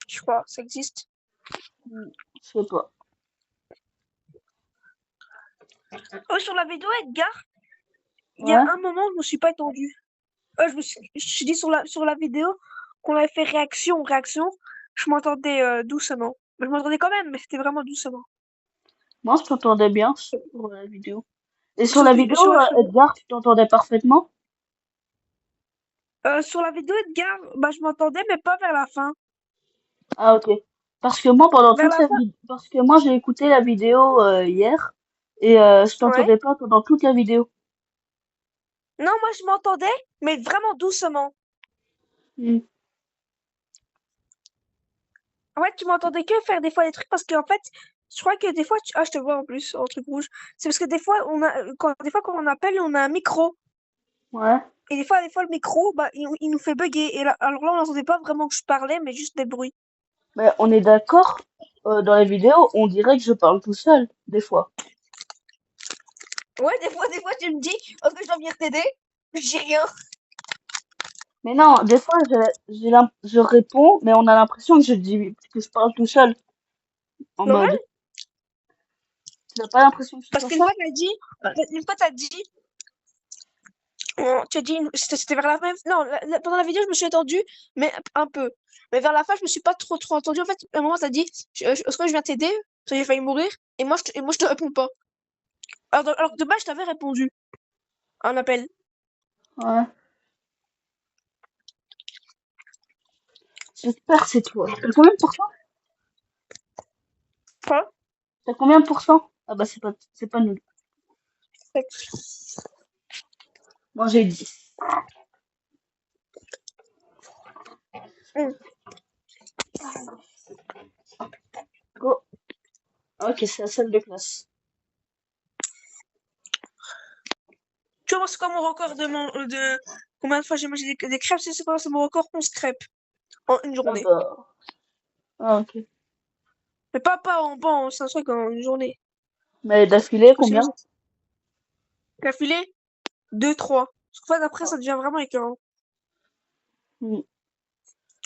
Je crois, ça existe. Je sais pas. Oh, sur la vidéo, Edgar, il y a Ouais. un moment où je me suis pas étendue. Je dis sur la vidéo qu'on avait fait réaction, je m'entendais doucement. Mais je m'entendais quand même, mais c'était vraiment doucement. Moi, je t'entendais bien sur la vidéo. Et sur la Surtout, vidéo, Edgar, tu t'entendais parfaitement? sur la vidéo, Edgar, bah, je m'entendais, mais pas vers la fin. Ah, ok. Parce que moi, pendant Vers toute la la fin, vidéo, parce que moi, j'ai écouté la vidéo hier et je ouais. t'entendais pas pendant toute la vidéo. Non, moi, je m'entendais, mais vraiment doucement. Mm. En fait, tu m'entendais que faire des fois des trucs parce qu'en fait, je crois que des fois, ah, je te vois en plus, en truc rouge. C'est parce que des fois, des fois, quand on appelle, on a un micro. Ouais. Et des fois, le micro, bah, il nous fait bugger. Et là, alors là, on n'entendait pas vraiment que je parlais, mais juste des bruits. Mais on est d'accord, dans les vidéos, on dirait que je parle tout seul, des fois. Ouais, des fois, tu me dis, est-ce que je dois venir t'aider? Je dis rien. Mais non, des fois, je réponds, mais on a l'impression que que je parle tout seul. En Normal? mode, tu n'as pas l'impression que je Parce fais qu'une ça? fois, une fois, t'as dit, tu as dit, c'était vers la fin, non, pendant la vidéo, je me suis entendue, mais un peu. Mais vers la fin, je me suis pas trop entendue. En fait, à un moment, t'as dit, est-ce que je viens t'aider? Parce que j'ai failli mourir, et moi, je te réponds pas. Alors que de base, je t'avais répondu à un appel. Ouais. J'espère que c'est toi. T'as combien de pourcents? Quoi? T'as combien de pourcents? Ah bah c'est pas nul. Moi j'ai 10. Hum. Go. Ok, c'est la salle de classe. Tu vois, c'est quoi mon record de combien de fois j'ai mangé des crêpes? C'est quoi? C'est mon record 11 crêpes en une Ah journée. bah. Ah ok. Mais pas en 5 trucs en une journée. Mais d'affilée, Parce que sinon, combien? d'affilée, 2, 3. Parce qu'en fait, après, ça devient vraiment écœurant. Hmm.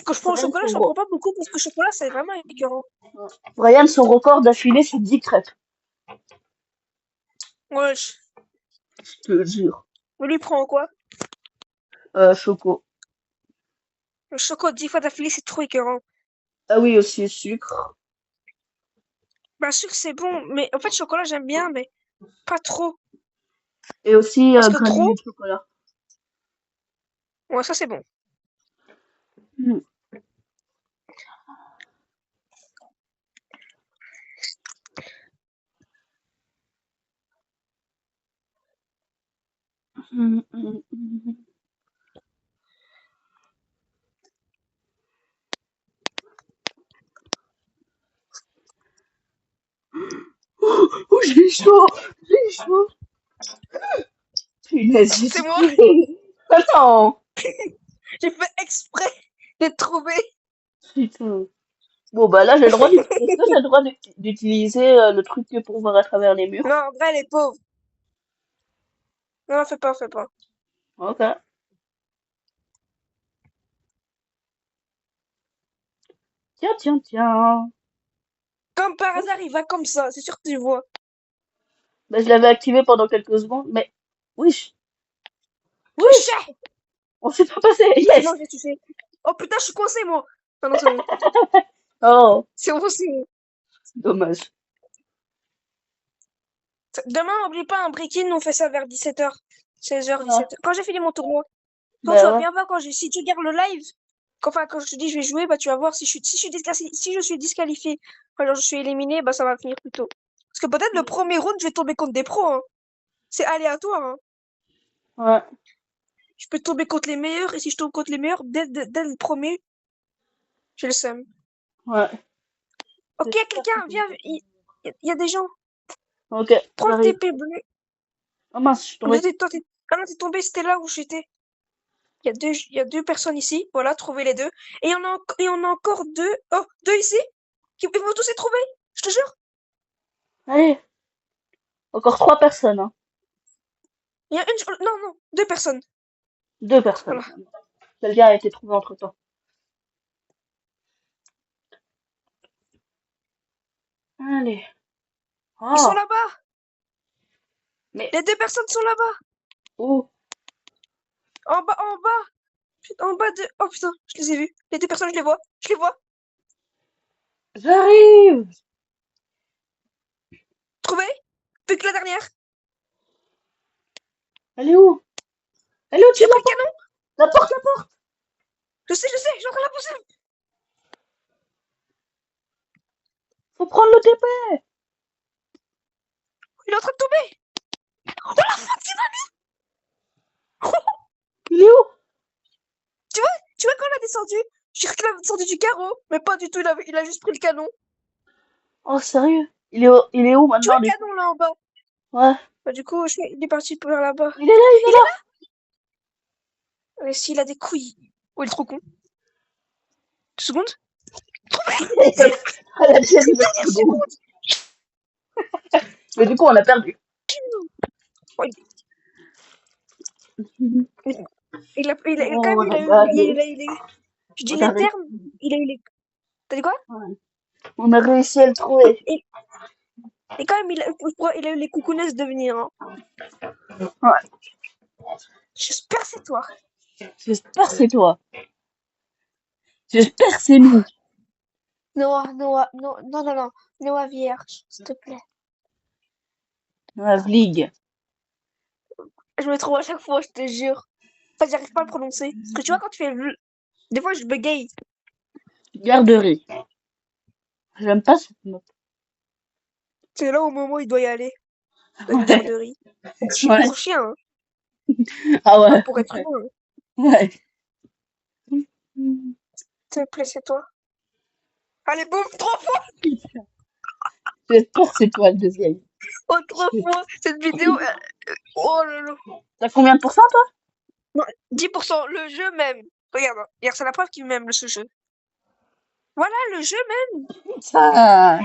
Quand je prends au Brian, chocolat, son, je n'en prends pas beaucoup parce que le chocolat, c'est vraiment écœurant. Brian, son record d'affilée, c'est 10 crêpes. Wesh. Je te jure. Mais lui, il prend quoi? Choco. Le chocolat 10 fois d'affilée, c'est trop écœurant. Ah oui, aussi sucre. Bien sûr que c'est bon, mais en fait, le chocolat, j'aime bien, mais pas trop. Et aussi Parce que granulé trop, de chocolat. ouais, ça c'est bon. Hmm. Hmm, hmm, hmm. Oh, j'ai chaud! J'ai chaud! Punaise, j'ai C'est tout moi, trouvé! Attends! j'ai fait exprès de trouver. Putain. Bon, bah là, est-ce que j'ai le droit d'utiliser le truc pour voir à travers les murs? Non, en vrai, les pauvres. Non, fais pas. Ok. Tiens, tiens, tiens. Comme par hasard, il va comme ça, c'est sûr que tu vois. Bah, je l'avais activé pendant quelques secondes, mais... Wesh! Wesh! Touché! On s'est pas passé! C'est bon, Yes! j'ai touché. Oh putain, je suis coincé, moi. Non, non, c'est bon. Oh, C'est bon, c'est bon. dommage. Demain, n'oublie pas un break-in, on fait ça vers 17h. 16h, Ouais, 17h. Quand j'ai fini mon tournoi. Donc, tu bah vas ouais. bien voir si tu regardes le live. Enfin, quand je te dis je vais jouer, bah, tu vas voir si je suis disqualifié. Enfin, genre, je suis éliminé, bah, ça va finir plus tôt. Parce que peut-être le premier round, je vais tomber contre des pros, hein. C'est aléatoire, hein. Ouais, Je peux tomber contre les meilleurs, et si je tombe contre les meilleurs, dès le premier, j'ai le seum. ouais. Ok, J'espère que quelqu'un, c'est viens, pas y a des gens. Ok, Prends le j'arrive. TP bleu. Oh mince, je suis tombée. Ah non, t'es tombé, c'était là où j'étais. Il y a deux personnes ici. Voilà, trouvez les deux. Et il y en a encore deux. Oh, deux ici. Ils vont tous les trouver. Je te jure. Allez, encore 3 personnes, hein. Il y a une. Non, non, deux personnes. 2 personnes. Voilà. Quelqu'un a été trouvé entre-temps. Allez. Ils sont Oh, là-bas. mais Les deux personnes sont là-bas. où? En bas. En bas de. Oh putain, je les ai vus. Les deux personnes, je les vois. Je les vois. J'arrive! Trouvé. Plus que la dernière. Elle est où? Elle est au-dessus J'ai de pris la le canon. porte! La porte, la porte! Je sais, je suis en train de la pousser. Faut prendre le TP! Il est en train de tomber. Oh la fuck, c'est mal. Il est où? Tu vois quand on a descendu. J'ai cru qu'il avait descendu du carreau. Mais pas du tout, il a juste pris le canon. Oh, sérieux? Il est où Tu vois maintenant, le du coup? canon là en bas. Ouais. Bah, du coup, il est parti vers là-bas. Il est là, il est Il est là! là. Et s'il a des couilles. Oh, il est trop con. 2 secondes. La Algérie va se seconde. Mais du coup, on a perdu. Ouais, quand même, Oh, on a gagné. je dis On a les réussi. termes, il a eu les, t'as dit quoi? Ouais. On a réussi à le trouver. Et quand même, il a eu les coucounets de venir, hein. Ouais. J'espère que c'est toi. J'espère que c'est toi. J'espère que c'est nous. Noah, non, non, non, non. Noah Vierge, s'il te plaît. La Vlieg. Je me trouve à chaque fois, je te jure. Enfin, j'arrive pas à le prononcer. Parce que tu vois, quand tu fais des fois, je bégaye. Garderie. J'aime pas cette mot. C'est là au moment où il doit y aller. Dans une Ouais. garderie. Ouais. Pour chien, hein. Ah Pas ouais. pour être Ouais. humain. Ouais. S'il te plaît, c'est toi. Allez, boum, 3 fois! J'espère que c'est toi le deuxième. Oh, 3 fois! Cette vidéo, oh là là. T'as combien de pourcents, toi? Non, 10%, le jeu même. Regarde, hein. Regarde, c'est la preuve qu'il m'aime, ce jeu. Voilà, le jeu même. Ça.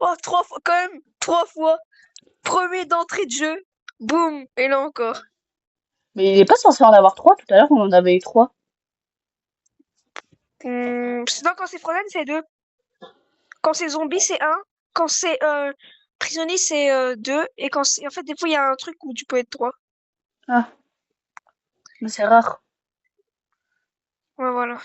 Oh, 3 fois, quand même, 3 fois. Premier d'entrée de jeu. Boum, et là encore. Mais il est pas censé en avoir trois. Tout à l'heure, on en avait eu trois. Non, quand c'est Frozen, c'est 2. Quand c'est zombie, c'est 1. Quand c'est prisonnier, c'est 2. Et quand c'est... En fait, des fois, il y a un truc où tu peux être 3. Ah, mais c'est rare. Ouais, voilà.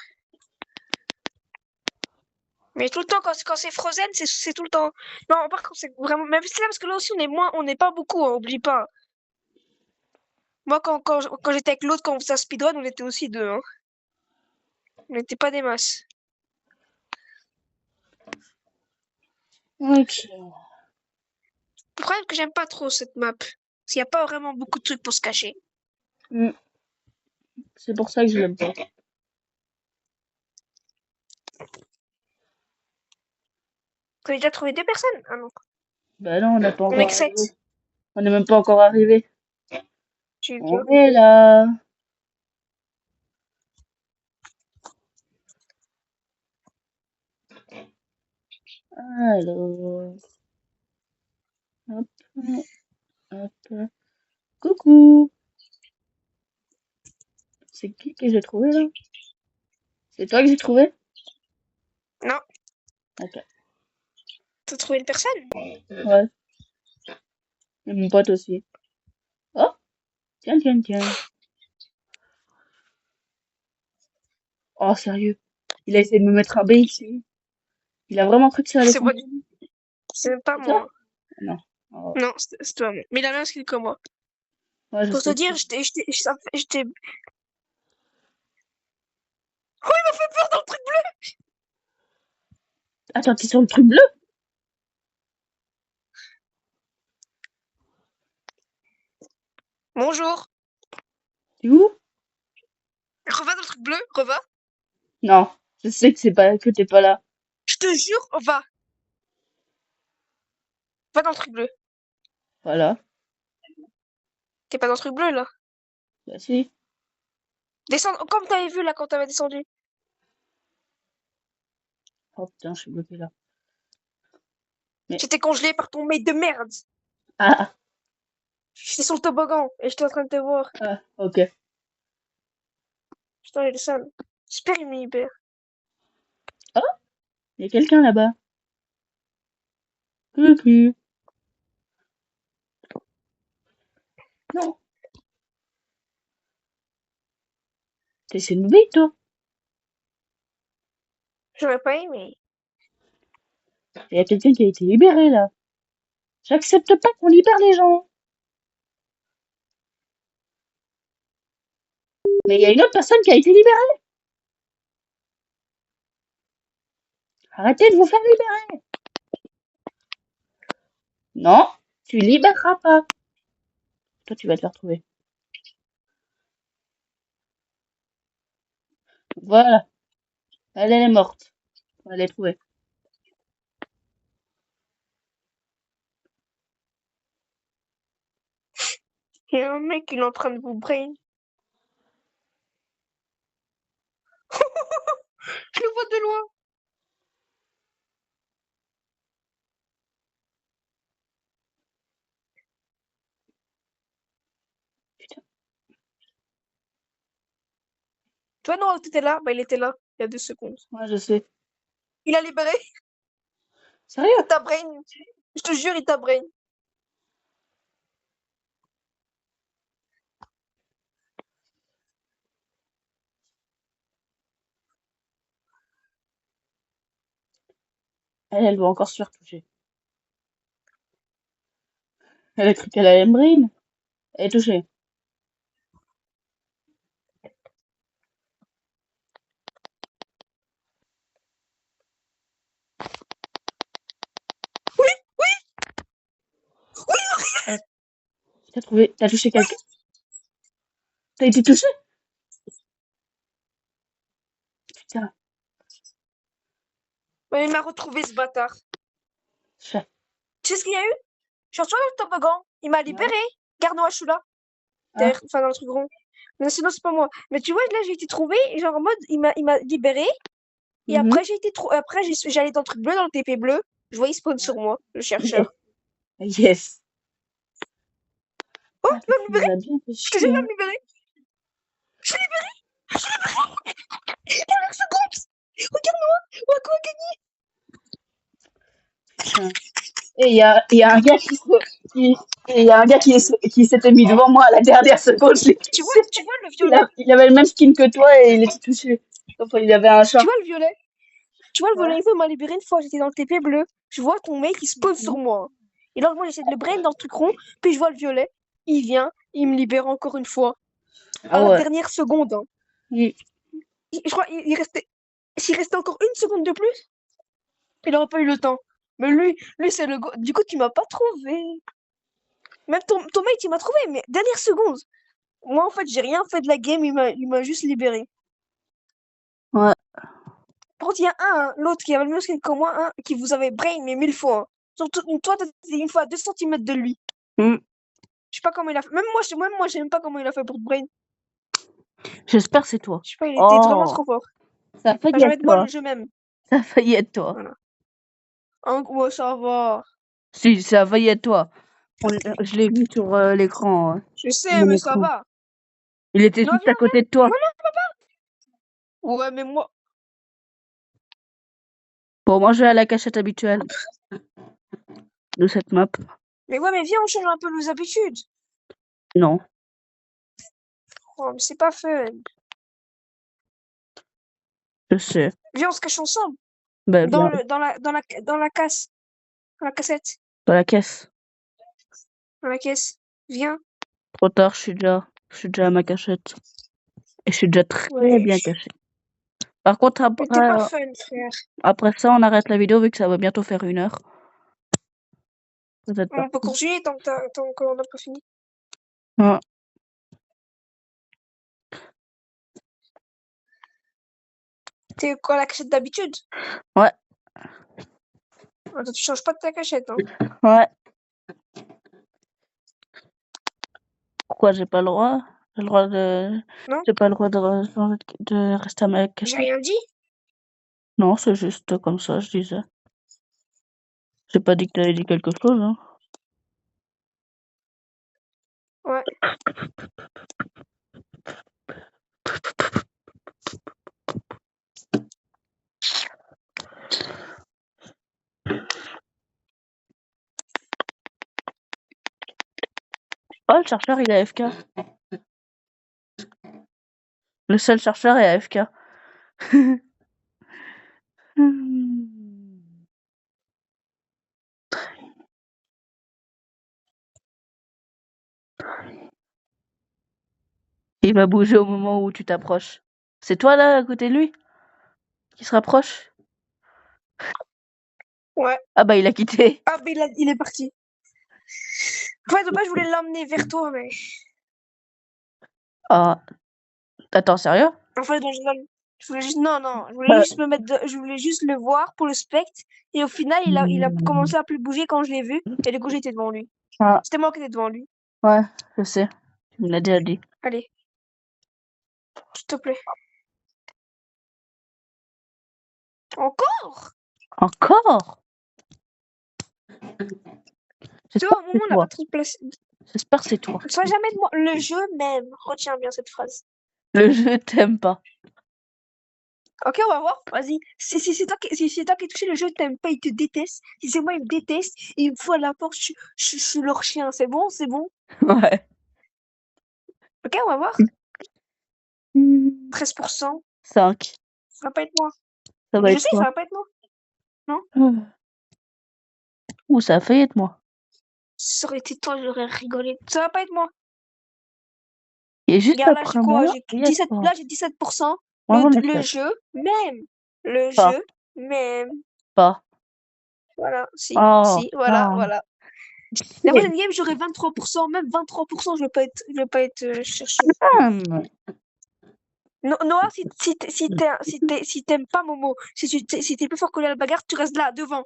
Mais tout le temps, quand c'est Frozen, c'est tout le temps. Non, par contre, c'est vraiment. Même si là, parce que là aussi, on n'est pas beaucoup, hein, oublie pas. Moi, quand j'étais avec l'autre, quand on faisait un speedrun, on était aussi 2. Hein. On n'était pas des masses. Ok. Le problème, c'est que j'aime pas trop cette map. Parce qu'il n'y a pas vraiment beaucoup de trucs pour se cacher. Hmm. C'est pour ça que je l'aime pas. Vous avez déjà trouvé 2 personnes? Ah non. Bah non, on n'a pas On est encore que 7. arrivé. On n'est même pas encore arrivé. J'ai eu On peur. est là. Alors, hop, hop. Coucou. C'est qui que j'ai trouvé là? C'est toi que j'ai trouvé? Non, Ok. t'as trouvé une personne? Ouais. Et mon pote aussi. Oh, tiens, tiens, tiens. Oh, sérieux. Il a essayé de me mettre un B ici. Il a vraiment cru que ça allait C'est pas, fonctionner. c'est même pas C'est toi? moi. Non. Oh. Non, c'est toi. Mais il a le même skill que moi. Ouais, je Pour te sais. dire, j'étais. Oh, il m'a fait peur dans le truc bleu! Attends, t'es sur le truc bleu? Bonjour. Tu où? Reva dans le truc bleu, reva. Non. Je sais que c'est pas, que t'es pas là. Je te jure, va. Va dans le truc bleu. Voilà. T'es pas dans le truc bleu, là. Bah si. Descends, comme t'avais vu, là, quand t'avais descendu. Oh putain, je suis bloqué là. Mais, J'étais congelé par ton mate de merde. ah, J'étais sur le toboggan et j'étais en train de te voir. ok. Putain, il est sale. J'espère qu'il me libère. Oh, il y a quelqu'un là-bas. Coucou. Non. T'es une bête, toi. J'aurais pas aimé. Il y a quelqu'un qui a été libéré là. J'accepte pas qu'on libère les gens. Mais il y a une autre personne qui a été libérée. Arrêtez de vous faire libérer. Non, tu libéreras pas. Toi, tu vas te faire trouver. Voilà. Elle est morte. Elle est trouvée. Il y a un mec, il est en train de vous brain. Je le vois de loin. Putain. Toi, non, t'étais là. Bah, il était là, il y a 2 secondes. Ouais, je sais. Il a libéré. Sérieux? Il t'a brain. Je te jure, il t'a brain. Elle va encore se faire toucher. Elle a cru qu'elle allait me brine. Elle est touchée. Oui, oui, oui, T'as touché quelqu'un? T'as été touché? Putain. ouais, il m'a retrouvé ce bâtard. Chat. Tu sais ce qu'il y a eu? Je suis retournée dans le toboggan. Il m'a Ouais. libéré. Garde-moi, je suis là. Ah. Enfin, dans le truc rond. Mais sinon, c'est pas moi. Mais tu vois, là, j'ai été trouvée. Genre, en mode, il m'a libéré. Et Mhm. après, après, j'allais dans le truc bleu, dans le TP bleu. Je voyais spawn sur moi, le chercheur. Yes. Oh, Ah, il va me tu libérer. nous as bien fait Je te jure, chier, il va hein. me libérer. Je suis libérée. Dernière seconde. Regarde-moi. On va quoi gagner? Putain. Et il y a un gars il y a un gars qui s'était mis devant moi à la dernière seconde. Je l'ai touché. Tu vois le violet? Il avait le même skin que toi et il était touché. Enfin, il avait un Tu chat. vois le violet? Tu vois le Ouais. violet, il m'a libéré une fois. J'étais dans le TP bleu. Je vois ton mec, il spawn sur Mhm. moi. Et là, moi, j'essaie de le brain dans le truc rond. Puis je vois le violet. Il vient. Il me libère encore une fois. À Ah la ouais. dernière seconde. Hein. Mm. Je crois qu'il restait. S'il restait encore une seconde de plus, il aurait pas eu le temps. Mais lui c'est le go. Du coup, tu m'as pas trouvé. Même ton mate, il m'a trouvé, mais dernière seconde. Moi, en fait, j'ai rien fait de la game, il m'a juste libéré. Ouais. Par contre, il y a l'autre qui avait le même skin que moi, qui vous avait brain, mais 1000 fois. Hein. Surtout, toi, t'étais une fois à 2 centimètres de lui. Mm. Je sais pas comment il a fait. Même moi, je sais même pas comment il a fait pour te brain. J'espère que c'est toi. Je sais pas, il était vraiment Oh, trop fort. ça a failli Enfin, jamais être de moi, le toi. jeu même. Ça a failli être toi. Voilà. Ouais, ça va. Si, ça a failli être toi. Je l'ai vu sur l'écran. Je sais, Mon mais ça écran. va. Il était Non, juste à viens, côté de viens. toi. Non, non. Ouais, mais moi. Pour manger à la cachette habituelle de cette map. Mais ouais, mais viens, on change un peu nos habitudes. Non, Oh, mais c'est pas fun. je sais. Viens, on se cache ensemble. Ben, Dans bien, le, dans la casse. Dans la cassette. dans la caisse. Dans la caisse. Viens. Trop tard, je suis déjà à ma cachette. Et je suis déjà très Ouais. bien caché. Par contre, Mais t'es pas fun, frère. après ça, on arrête la vidéo vu que ça va bientôt faire 1 heure. Vous êtes On peut parti. continuer tant qu'on n'a pas fini. Ouais. T'es quoi, la cachette d'habitude? Ouais. Attends, tu changes pas de ta cachette, hein. Ouais. Pourquoi j'ai pas le droit? J'ai le droit de... Non? J'ai pas le droit de rester à ma J'ai cachette? rien dit? Non, c'est juste comme ça, je disais. J'ai pas dit que t'avais dit quelque chose, hein. Ouais. Oh, le chercheur, il est AFK. Le seul chercheur est AFK. Il va bouger au moment où tu t'approches. C'est toi, là, à côté de lui, qui se rapproche? Ouais. Ah bah, il a quitté. Ah, mais il est parti. Ouais, de base, je voulais l'emmener vers toi, mais. Ah, attends, sérieux? En fait, dans le final, je voulais juste. Non, non. Je voulais Bah, juste me mettre. Je voulais juste le voir pour le spectre. Et au final, il a commencé à plus bouger quand je l'ai vu. Et du coup, j'étais devant lui. ah, C'était moi qui étais devant lui. ouais, je sais. Tu me l'as déjà dit. Allez, s'il te plaît. Encore? Encore? Tu vois, au moment, on n'a pas trop placé. J'espère que c'est toi. Ne sois jamais de moi. Le jeu m'aime. Retiens bien cette phrase. Le jeu t'aime pas. Ok, on va voir. Vas-y. Si c'est toi qui es touché, le jeu t'aime pas, il te déteste. Si c'est moi, il me déteste. Il me fout à la porte, je suis leur chien. C'est bon, c'est bon. Ouais. Ok, on va voir. 13%. 5. Ça va pas être moi. Ça va Je être sais, toi. ça va pas être moi. Ouh, ça a failli être moi. Si ça aurait été toi, j'aurais rigolé. Ça va pas être moi. Et juste Regarde, là, j'ai après quoi? moi, J'ai il y a 17, toi. là, j'ai 17%. Moi, j'en ai Le 7. jeu, même. Le Pas. jeu, même. Pas. Voilà, si, Oh, si, voilà, non. voilà. La prochaine game, j'aurai 23%, même 23%, je vais pas être chercheur. Noah, si t'aimes pas Momo, si t'es plus fort que lui à la bagarre, tu restes là, devant.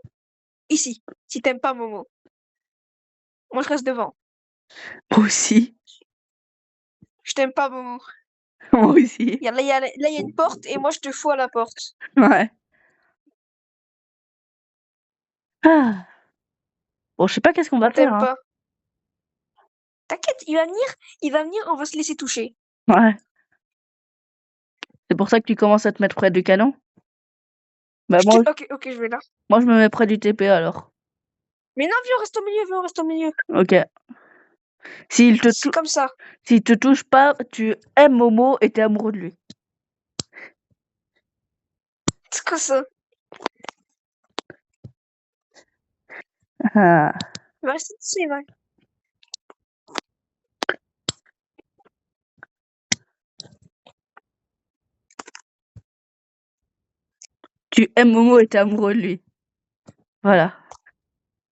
Ici, si t'aimes pas Momo. Moi, je reste devant. Moi aussi. Je t'aime pas Momo. Moi aussi. Là, il y a une porte et moi, je te fous à la porte. Ouais. Ah. Bon, je sais pas qu'est-ce qu'on va On faire, t'aime hein. pas. T'inquiète, il va venir, on va se laisser toucher. Ouais. C'est pour ça que tu commences à te mettre près du canon? Bah, Ok, je vais là. moi, je me mets près du TP alors. Mais non, viens, on reste au milieu, viens, on reste au milieu. Ok. S'il Comme ça. te touche pas, tu aimes Momo et t'es amoureux de lui. C'est quoi ça? Ah. Il va rester dessus, ouais. Tu aimes Momo et t'es amoureux de lui. Voilà.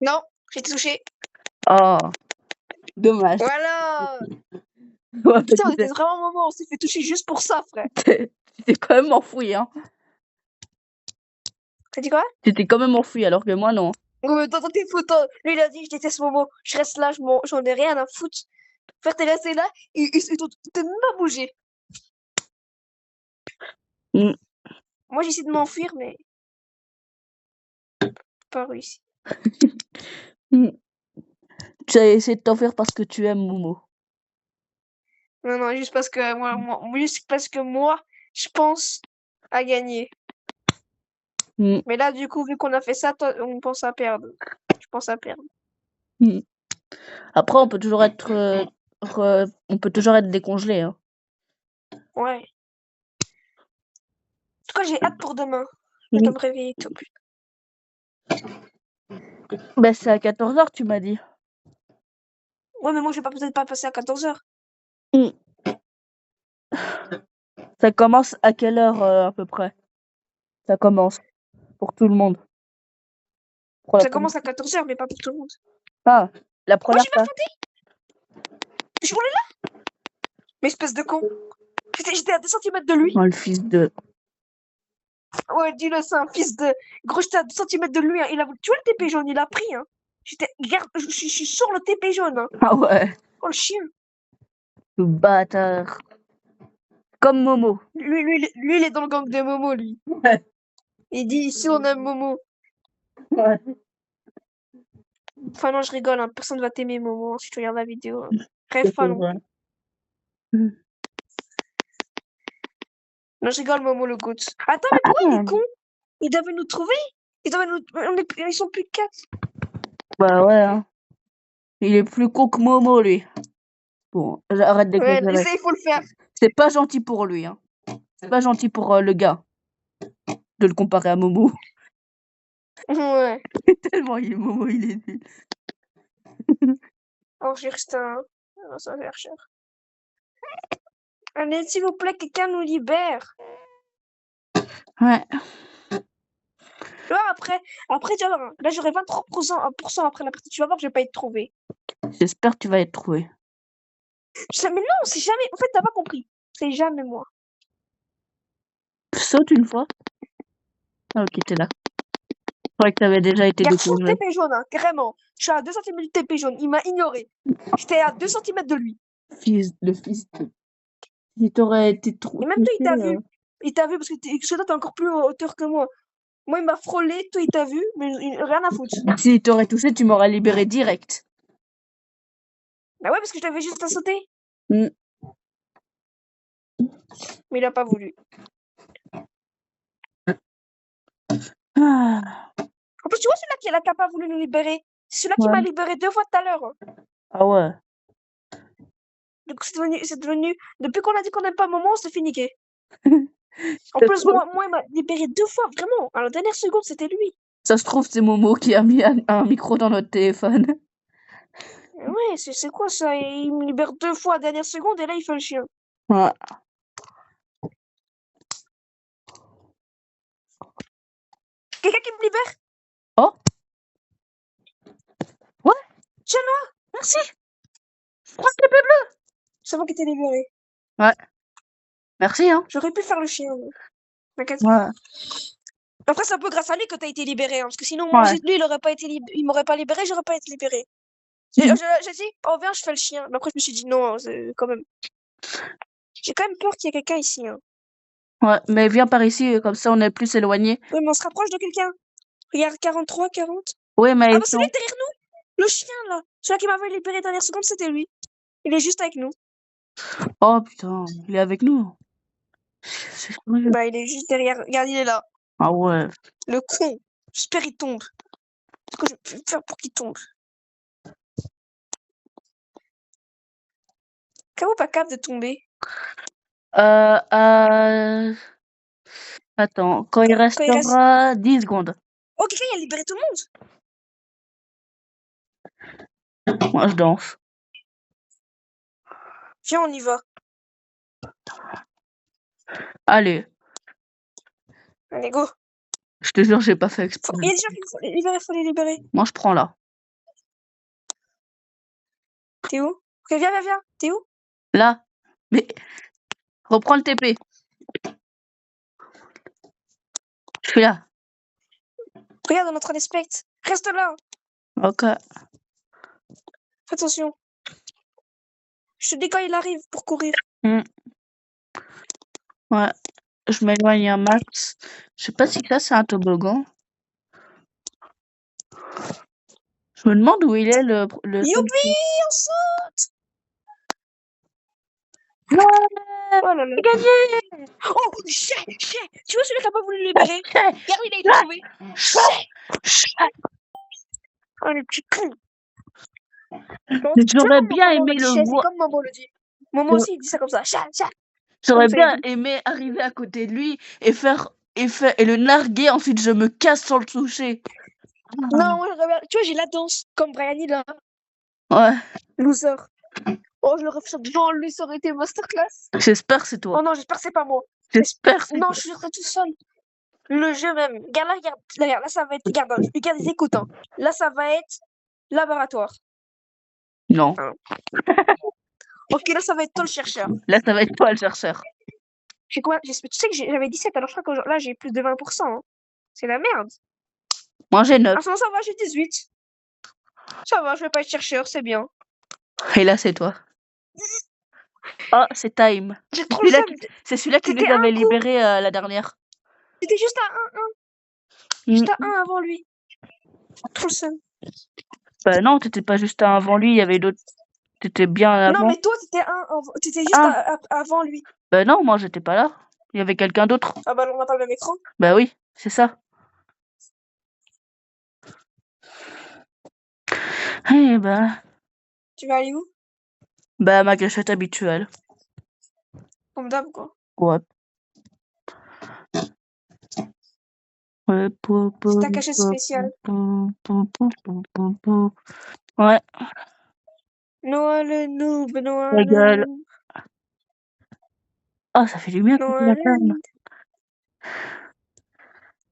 Non, j'ai été touché. Oh. Dommage. Voilà! Ouais, Putain, on était vraiment au moment, on s'est fait toucher juste pour ça, frère. tu t'es quand même enfoui, hein. T'as dit quoi? Tu t'es quand même enfoui alors que moi, non. Dans tes photos, lui il a dit je déteste Momo, je reste là, j'en ai rien à foutre. Frère, t'es resté là, t'es même pas bougé. Mm. Moi j'essaie de m'enfuir, mais pas réussi. Mm. Tu as essayé de t'enfuir parce que tu aimes Momo. Non, non, juste parce que moi, je pense à gagner. Mm. Mais là, du coup, vu qu'on a fait ça, on pense à perdre. Je pense à perdre. Mm. Après, on peut toujours être, décongelé, hein. Ouais. En tout cas, j'ai hâte pour demain. Je Mm. dois me réveiller tout plus. Bah, c'est à 14h, tu m'as dit. Ouais, mais moi, je vais peut-être pas passer à 14h. Mm. Ça commence à quelle heure à peu près? Ça commence pour tout le monde. Pour la Ça première. commence à 14h, mais pas pour tout le monde. Ah, la Oh, première j'ai fois. bafouillé! Je roulais là! Mais espèce de con. J'étais à 2 cm de lui. Oh, le fils de. Ouais, dis-le, c'est un fils de. Gros, j'étais à 2 cm de lui. Hein. Tu vois le TP jaune, il a pris. Hein. Regarde, je suis sur le TP jaune. Hein. Ah ouais, Oh, le chien. le bâtard. Comme Momo. Lui, il est dans le gang de Momo, lui. Ouais. Il dit ici, on aime Momo. Ouais. Enfin, non, je rigole. Hein. Personne va t'aimer, Momo, si tu regardes la vidéo. Hein. Rêve C'est pas non vrai. plus. Non, je rigole, Momo, le goût. Attends, mais pourquoi il est con? Ils doivent nous trouver. Ils sont plus que 4. Bah ouais, hein. Il est plus con que Momo, lui. Bon, arrête Ouais, d'exagérer. ça, il faut le faire. C'est pas gentil pour lui, hein. C'est pas gentil pour le gars de le comparer à Momo. Ouais. Tellement Momo, il est nul. Oh, j'ai resté un. Oh, ça va faire cher. Allez, s'il vous plaît, quelqu'un nous libère. Ouais. Tu vois, après, tu vas voir. Hein. Là, j'aurai 23% après la partie. Tu vas voir, je vais pas être trouvé. J'espère que tu vas être trouvé. Mais non, c'est jamais. En fait, t'as pas compris. C'est jamais moi. Saute une fois. Ah, ok, t'es là. Je croyais que t'avais déjà été Regarde, full décongelé. TP jaune, hein, carrément. Je suis à 2 cm du TP jaune. Il m'a ignoré. J'étais à 2 cm de lui. Le fils de. Si t'aurais été trop. Et même toi, il t'a vu. Il t'a vu parce que toi, t'es encore plus en hauteur que moi. Moi, il m'a frôlé, toi, il t'a vu, mais rien à foutre. Si t'aurais touché, tu m'aurais libéré direct. Bah ouais, parce que je l'avais juste à sauter. Mm. Mais il a pas voulu. Ah, En plus, tu vois, celui-là qui a pas voulu nous libérer. C'est celui-là qui ouais. m'a libéré 2 fois tout à l'heure. Ah ouais. Donc, c'est devenu. Depuis qu'on a dit qu'on n'aime pas Momo, on s'est fait niquer. En Ça se plus, trouve, moi, il m'a libéré 2 fois, vraiment. À la dernière seconde, c'était lui. ça se trouve, c'est Momo qui a mis un micro dans notre téléphone. Ouais, c'est quoi ça? Il me libère 2 fois à la dernière seconde et là, il fait le chien. Ouais. Quelqu'un qui me libère? Oh, ouais, Tiens, là, merci. Prends le TP bleu. c'est moi qui t'ai libéré. Ouais, merci, hein. J'aurais pu faire le chien. T'inquiète. Ouais. Après, c'est un peu grâce à lui que t'as été libéré, hein, parce que sinon, Ouais. lui, il aurait pas été il m'aurait pas libéré, j'aurais pas été libéré. J'ai dit, oh, viens, je fais le chien. Mais après, je me suis dit, non, quand même. J'ai quand même peur qu'il y ait quelqu'un ici. Hein. Ouais, mais viens par ici, comme ça on est plus éloigné. Oui, mais on se rapproche de quelqu'un. Regarde, 43, 40. Oui, mais Ah, ils bah, c'est lui sont. derrière nous. Le chien, là. Celui qui m'avait libéré dernière seconde, c'était lui. Il est juste avec nous. Oh putain, il est avec nous. C'est curieux. Bah, il est juste derrière. Regarde, il est là. Ah ouais. Le con. J'espère qu'il tombe. Ce que je peux faire pour qu'il tombe. Comment pas capable de tomber? Euh, Attends, quand il Quand il reste. restera 10 secondes. Oh, quelqu'un, il a libéré tout le monde. Moi, je danse. Viens, on y va. Allez, Allez, go. je te jure, j'ai pas fait exprès. Il y a des gens qu'il faut les libérer, faut les libérer. Moi, je prends là. T'es où? Ok, viens, viens, viens. T'es où? Là. Mais reprends le TP. Je suis là. Regarde, on est en train d'inspecter. Reste là. Ok. Fais attention. Je te dis quand il arrive pour courir. Hmm. Ouais. Je m'éloigne un max. Je sais pas si ça, c'est un toboggan. Je me demande où il est le Youpi, on saute. Ouais, Oh là là. j'ai gagné. Oh, chais. Tu vois celui qui a pas voulu le libérer? Chais, Regarde, il a été sauvé. Chais. chais. Oh, le petit con. J'aurais bien Maman aimé le dit le chais, c'est voir. comme maman le dit. Maman aussi, il dit ça comme ça. Chat. J'aurais Comme ça, il bien dit. aimé arriver à côté de lui et et le narguer, ensuite je me casse sans le toucher. Non, moi, tu vois, j'ai la danse. Comme Brian, là. Ouais, Loser. Oh, je l'aurais fait ça devant lui, ça aurait été masterclass. j'espère que c'est Oh toi. non, j'espère que c'est pas moi. J'espère que c'est Non, toi. je serai tout seul. Le jeu même. Regarde, là, ça va être. Regarde les écoutes. Hein. Là, ça va être laboratoire. Non, Hein. Ok, là, ça va être toi le chercheur. là ça va être toi le chercheur. J'ai quoi? Tu sais que j'avais 17, alors je crois que là, j'ai plus de 20%. Hein. C'est la merde. Moi j'ai 9. Ah, sinon, ça va, j'ai 18. Ça va, je vais pas être chercheur, c'est bien. Et là c'est toi. Oh, c'est Time. J'ai trop le seum. C'est celui-là qui T'étais nous à avait un coup. libérés la dernière. T'étais juste à 1. Mm. Juste à 1 avant lui. Trop le seum. Bah non, t'étais pas juste un avant lui, il y avait d'autres. T'étais bien Non, avant. mais toi, t'étais juste Ah, avant lui. bah non, moi j'étais pas là. Il y avait quelqu'un d'autre. Ah bah, on n'a pas le même écran. Bah oui, c'est ça. Eh bah, Tu vas aller où? bah ma cachette habituelle. Comme d'hab, quoi. Ouais. Ouais. C'est ta cachette spéciale. Ouais, Noah le noob, Noah ta le gueule. noob, Oh, ça fait du bien couper Noah la le canne. noob.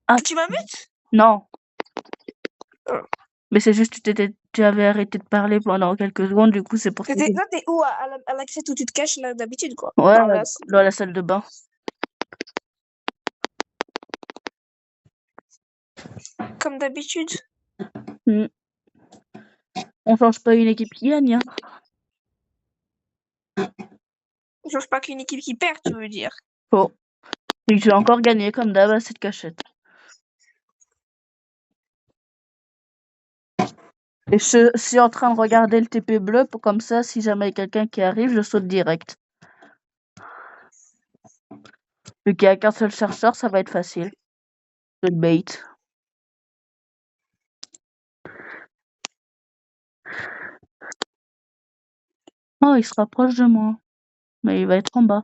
Ah, Tu m'invites? non. Oh. Mais c'est juste que tu avais arrêté de parler pendant quelques secondes, du coup c'est pour ça. Là, t'es où? À la cassette où tu te caches, là, d'habitude, quoi. Ouais, Dans la... dans la salle de bain. Comme d'habitude. Mm. On change pas une équipe qui gagne, hein. On change pas qu'une équipe qui perd, tu veux dire. Bon. Et j'ai encore gagné comme d'hab à cette cachette. Et je suis en train de regarder le TP bleu, comme ça, si jamais quelqu'un qui arrive, je saute direct. Vu qu'il n'y a qu'un seul chercheur, ça va être facile. Je le bait. Oh, il se rapproche de moi. Mais il va être en bas.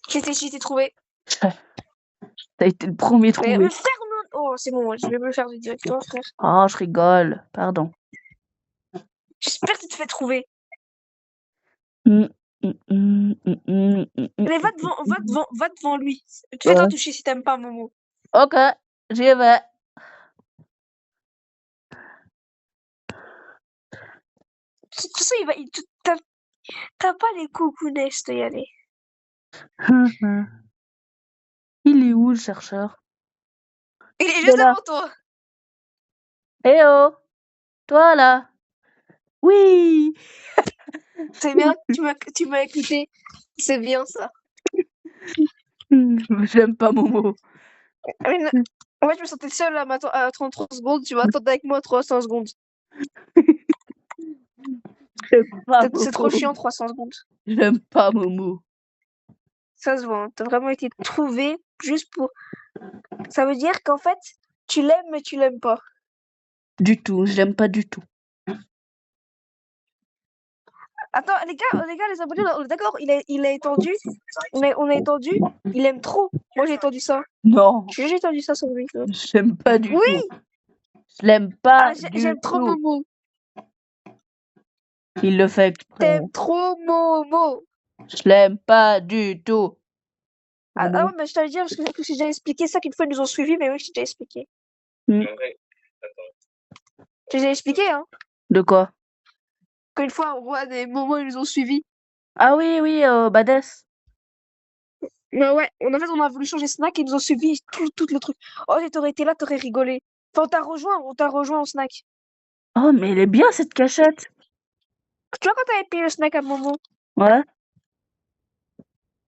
J'ai été trouvé. T'as été le premier Mais trouvé. frère, non. Oh, c'est bon, je vais me le faire directement, frère. Oh, je rigole. Pardon. J'espère que tu te fais trouver. Mm, Mais va devant lui. Fais-toi Ouais. toucher si t'aimes pas Momo. Ok, j'y vais. De toute façon, t'as pas les coucounets de y aller. Il est où, le chercheur? Il est Il juste est là. devant toi. Eh oh! Toi, là! Oui! C'est bien, tu m'as écouté. C'est bien ça. J'aime pas Momo. Mais non, en fait, je me sentais seule là, à 33 secondes. Tu m'attendais avec moi 300 secondes. J'aime pas C'est trop Momo. chiant 300 secondes. J'aime pas Momo. Ça se voit, hein. T'as vraiment été trouvé juste pour. Ça veut dire qu'en fait, tu l'aimes, mais tu l'aimes pas. Du tout, je l'aime pas du tout. Attends, les abonnés, on est d'accord, il a étendu, mais on a étendu, il aime trop. Moi, j'ai étendu ça. Non, J'ai étendu ça sur lui. je l'aime pas du Oui, tout. Je l'aime pas du j'aime trop tout. Momo. Il le fait exprès. T'aimes trop Momo. Je l'aime pas du tout. Ah ouais, mais je t'avais dit parce que j'ai déjà expliqué ça qu'une fois ils nous ont suivis, mais oui, je t'ai déjà expliqué. Mm. J'ai déjà expliqué, hein. De quoi? Qu'une fois, Juan et Momo, ils nous ont suivis. Ah oui, oui, Bades. Mais ouais, on a voulu changer Snack et ils nous ont suivis tout le truc. Oh, si t'aurais été là, t'aurais rigolé. Enfin, on t'a rejoint au Snack. Oh, mais elle est bien, cette cachette. Tu vois quand t'avais payé le Snack à Momo? Ouais.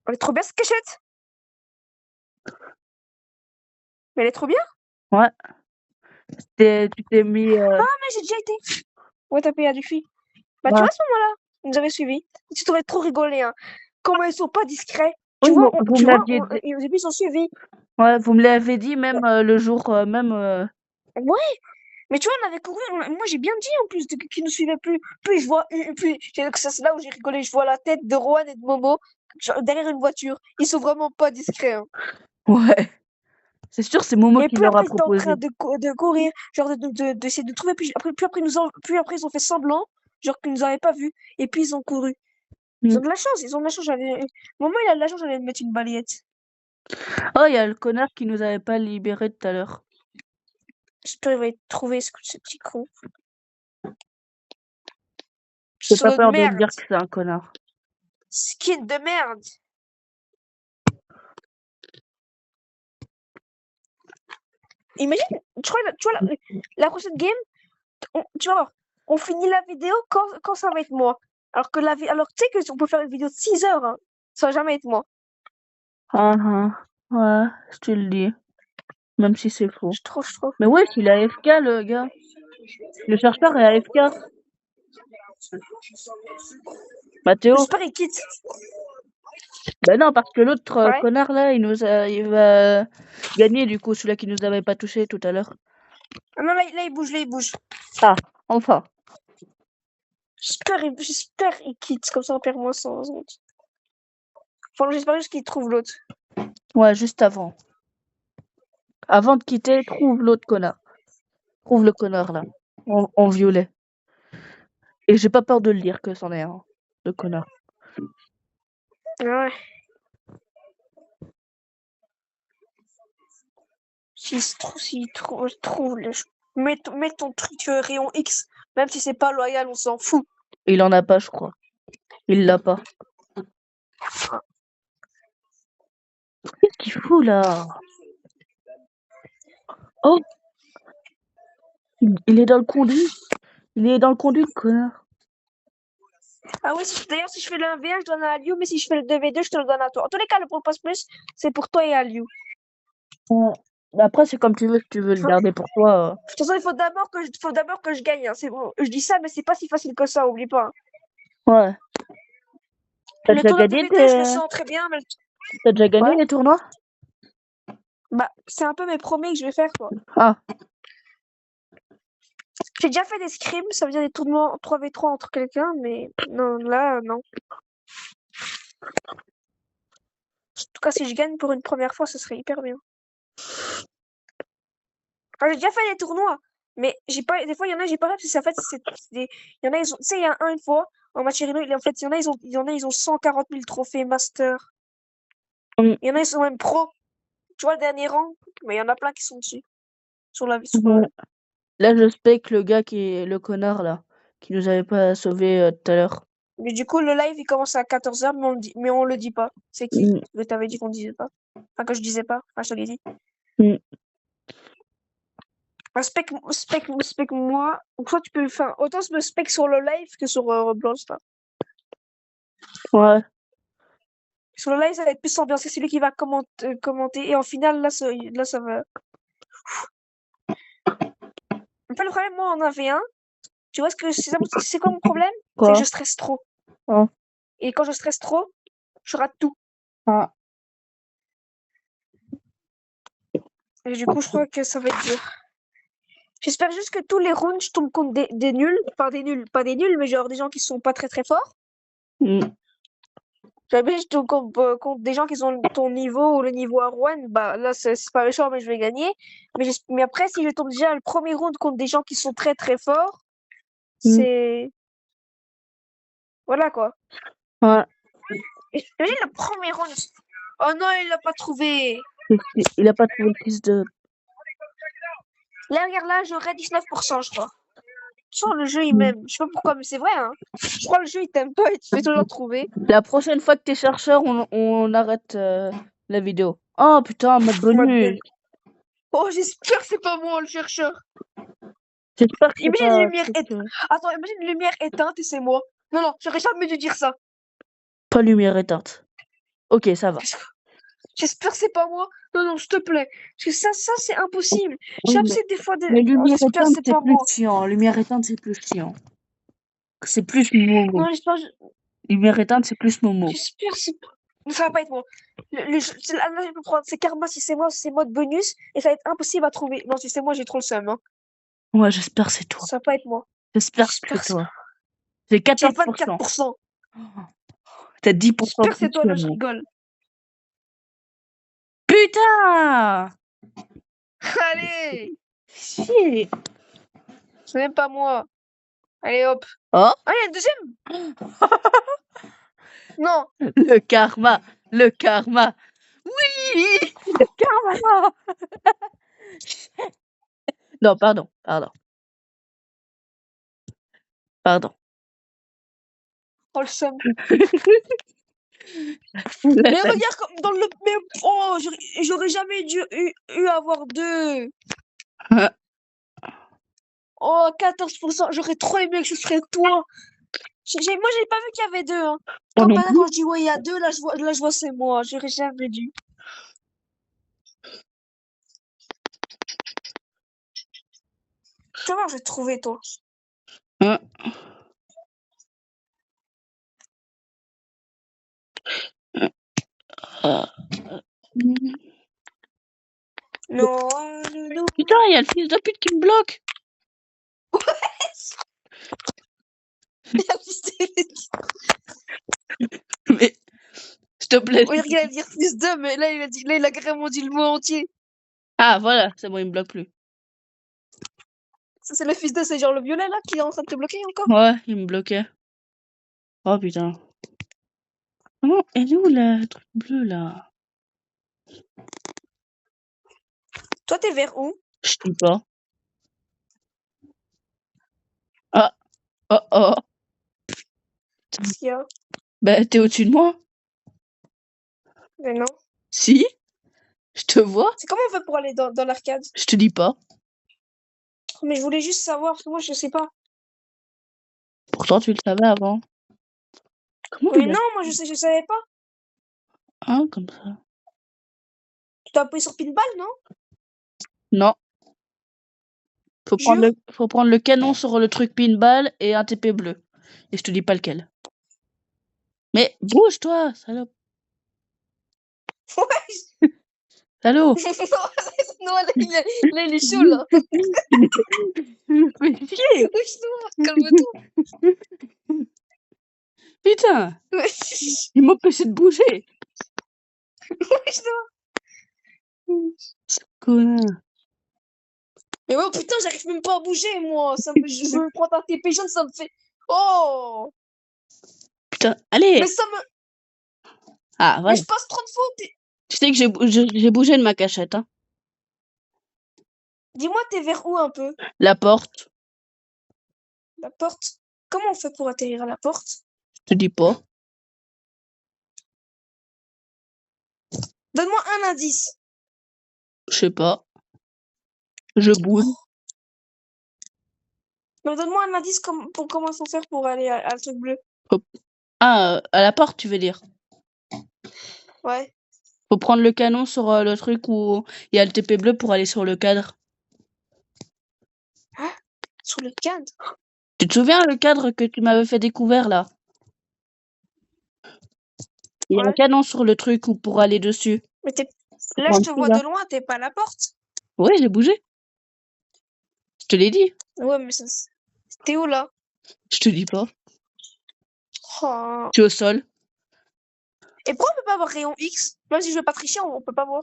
Elle est trop bien cette cachette. Mais elle est trop bien. Ouais. Tu t'es mis. Ah, mais j'ai déjà été. Ouais, t'as payé à du fil. Bah, tu Ouais. vois, à ce moment-là, ils nous avaient suivis. Tu t'aurais trop rigolé, hein. Comment ils sont pas discrets. Oui, Tu vois, vous me l'aviez dit. au début, ils ont suivis. Ouais, vous me l'avez dit même le jour même. Ouais, mais tu vois, on avait couru. Moi, j'ai bien dit en plus qu'ils nous suivaient plus. Puis je vois, puis c'est là où j'ai rigolé. Je vois la tête de Rohan et de Momo derrière une voiture. Ils sont vraiment pas discrets, hein. Ouais. C'est sûr, c'est Momo Et qui puis leur a après, ils étaient en train proposé. de courir, genre d'essayer de trouver. Puis après, ils ont fait semblant, genre qu'ils nous avaient pas vus. Et puis ils ont couru. Ils Mm. ont de la chance, ils ont de la chance. Momo, il a de la chance, j'allais me mettre une balayette. Oh, il y a le connard qui nous avait pas libéré tout à l'heure. J'espère qu'il va être trouvé, ce petit con. J'ai Sur pas notre peur de le merde. dire que c'est un connard. Skin de merde. Imagine, tu vois la prochaine game, tu vois, on finit la vidéo quand ça va être moi. Alors tu sais qu'on peut faire une vidéo de 6 heures, hein. Ça va jamais être moi. Ah, ah. Ouais, je te le dis. Même si c'est faux. Je trouve. Mais ouais, il est AFK, le gars. Le chercheur est AFK. Mathéo. J'espère qu'il quitte. Ben non, parce que l'autre Ouais. connard là, il va gagner du coup, celui-là qui nous avait pas touché tout à l'heure. Ah non, là, il bouge. Ah, enfin. J'espère qu'il quitte, comme ça on perd moins 100 secondes. Enfin, j'espère juste qu'il trouve l'autre. Ouais, juste avant. Avant de quitter, trouve l'autre connard. Trouve le connard là, en violet. Et j'ai pas peur de le dire que c'en est un, le connard. Ouais. S'il trouve mets ton truc rayon X, même si c'est pas loyal, on s'en fout. Il en a pas, je crois. Il l'a pas. Qu'est-ce qu'il fout là? Oh! Il est dans le conduit. Il est dans le conduit, le connard. Ah oui, d'ailleurs, si je fais le 1v1, je donne à Aliou, mais si je fais le 2v2, je te le donne à toi. En tous les cas, le pour passe plus, c'est pour toi et Aliou. Ouais. Après, c'est comme tu veux, si tu veux le Faut- garder pour toi. De toute façon, faut d'abord que je gagne, hein. C'est bon. Je dis ça, mais c'est pas si facile que ça, oublie pas, hein. Ouais. T'as Le déjà tournoi gagné PVT, je le sens très bien, mais T'as déjà gagné ouais. les tournois? Bah, c'est un peu mes premiers que je vais faire, quoi. Ah, J'ai déjà fait des scrims, ça veut dire des tournois 3v3 entre quelqu'un, mais non, là, non. En tout cas, si je gagne pour une première fois, ce serait hyper bien. Enfin, j'ai déjà fait des tournois, mais j'ai pas. Des fois, il y en a, j'ai pas fait parce que en fait, il y en a, ils ont. Tu sais, il y a une fois en Machirino, en fait, il y en a, ils ont 140 000 trophées master. hum, Il y en a, ils sont même pro. Tu vois le dernier rang, mais il y en a plein qui sont dessus. ouais. Là, je spec le gars qui est le connard, là, qui nous avait pas sauvé tout à l'heure. Mais du coup, le live, il commence à 14h, mais on le dit pas. C'est qui? Hum, Que t'avais dit qu'on disait pas. Enfin, que je disais pas. Enfin, je te l'ai dit. hum. Un spec moi. Donc, soit tu peux faire autant me spec sur le live que sur Roblox, là. Ouais. Sur le live, ça va être plus ambiancé. C'est lui qui va commenter. Et en final, là, ça va. En fait, le problème, moi, en avait un. Tu vois c'est quoi mon problème? C'est que Quoi? je stresse trop. Ah. Et quand je stresse trop, je rate tout. Ah. Et du coup, je crois que ça va être dur. J'espère juste que tous les rounds, je tombe contre des nuls. Enfin, des nuls. Pas des nuls, mais genre des gens qui sont pas très très forts. Hum. J'avais je tombe contre des gens qui ont ton niveau ou le niveau Arwan. Bah là, c'est pas méchant, mais je vais gagner. Mais après, si je tombe déjà le premier round contre des gens qui sont très très forts, Hum. c'est. Voilà quoi. Ouais. Imagine le premier round. Oh non, il l'a pas trouvé. Il a pas trouvé le fils de... Là, regarde là, j'aurais 19%, je crois. Sur le jeu, il Hum. m'aime. Je sais pas pourquoi, mais c'est vrai, hein. Je crois que le jeu, il t'aime pas et tu fais toujours trouver. La prochaine fois que t'es chercheur, on arrête la vidéo. Oh putain, mode Mode bonus. belle. Oh, j'espère que c'est pas moi, le chercheur. J'espère que c'est Imagine pas... lumière éteinte. Attends, imagine lumière éteinte et c'est moi. Non, non, j'aurais jamais dû dire ça. Pas lumière éteinte. Ok, ça va. J'espère que c'est pas moi. Non, non, s'il te plaît. Parce que ça, c'est impossible. Oui, J'obsède des fois de. mais Oh, lumière j'espère que éteinte, c'est c'est pas plus moi. chiant. Lumière éteinte, c'est plus chiant. C'est plus Momo. Non, Lumière éteinte, c'est plus Momo. j'espère que c'est pas. Ça va pas être moi. Là, je peux prendre. C'est karma si c'est moi, c'est mode bonus. Et ça va être impossible à trouver. Non, si c'est moi, j'ai trop le seum, hein. Ouais, j'espère que c'est toi. Ça va pas être moi. J'espère que J'espère c'est que c'est toi. pas. J'ai J'ai 14%. 24%. T'as 10% J'espère de que c'est plus toi, que non, je moi. rigole. Putain! Allez! Chier! C'est même pas moi. Allez, hop. Oh! Ah, il y a un deuxième! Non! Le karma! Le karma! Oui! Le karma! Non, pardon, pardon, pardon. Oh, le seum. La Mais tête. regarde comme dans le. Mais oh, j'aurais jamais dû eu avoir deux. Oh, 14%. J'aurais trop aimé que ce serait toi. Moi, j'ai pas vu qu'il y avait deux, hein. Moi Comme non maintenant, plus. quand je dis ouais, il y a deux, là, je vois c'est moi. J'aurais jamais dû. Tu vas voir, je vais te trouver, toi. Hein. Non, non. Putain, il y a le fils de pute qui me bloque. Mais, s'il te plaît. Oui, il allait dire plus deux, mais là, il a carrément dit le mot entier. Ah, voilà, c'est bon, il me bloque plus. Ça, c'est le fils de, c'est genre le violet, là, qui est en train de te bloquer encore. Ouais, il me bloquait. Oh putain. Comment? Elle est où la truc bleu là? Toi, t'es vers où? Je sais pas. Ah, oh oh. Qu'est-ce qu'il y a? Bah, t'es au-dessus de moi? Mais non. Si, je te vois. C'est comment on fait pour aller dans l'arcade? Je te dis pas. Mais je voulais juste savoir, parce que moi, je sais pas. Pourtant, tu le savais avant. Comment Mais il a... non, moi, je savais pas. Hein, comme ça. Tu t'as appuyé sur pinball, non? Non. Faut prendre, Jure? faut prendre le canon sur le truc pinball et un TP bleu. Et je te dis pas lequel. Mais bouge-toi, salope. Ouais. Salaud. Non, là, il est chaud, là. Me fais chier. Wesh, Noah, calme-toi. Putain, Wesh, il m'empêchait de bouger. Noah. Connard. Mais ouais, putain, j'arrive même pas à bouger, moi. Je veux prendre un TP jaune, ça me fait... Oh. Putain, allez. Mais ça me... Ah, Mais voilà. je passe trop de fois. Tu sais que j'ai bougé de ma cachette, hein. Dis-moi, t'es vers où un peu? La porte, La porte? Comment on fait pour atterrir à la porte? je te dis pas. Donne-moi un indice. Je sais pas. Je bouge. Mais donne-moi un indice pour comment il faut faire pour aller à le truc bleu. Ah, à la porte, tu veux dire. Ouais. Faut prendre le canon sur le truc où il y a le TP bleu pour aller sur le cadre. Hein? Sur le cadre? Tu te souviens le cadre que tu m'avais fait découvrir là? Il y a un Ouais. canon sur le truc où pour aller dessus. Mais Faut là, je prendre te vois celui-là. de loin, t'es pas à la porte. Ouais, j'ai bougé. Je te l'ai dit. Ouais, mais ça... T'es où, là? Je te dis pas. Oh. Tu es au sol. Et pourquoi on peut pas avoir rayon X? Même si je veux pas tricher, on peut pas voir.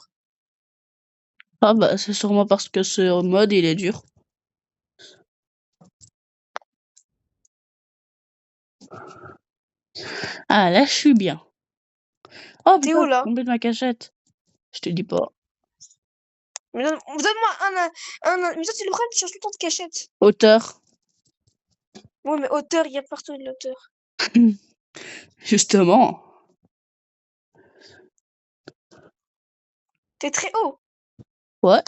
Ah bah c'est sûrement parce que ce mode il est dur. Ah là je suis bien. Oh T'es putain, où, je suis là? tombé de ma cachette. Je te dis pas. Mais donne-moi Mais toi, tu le prends, tu cherches tout le temps de cachette. Hauteur. Ouais, mais hauteur, il y a partout de l'hauteur. Justement. T'es très haut. Ouais.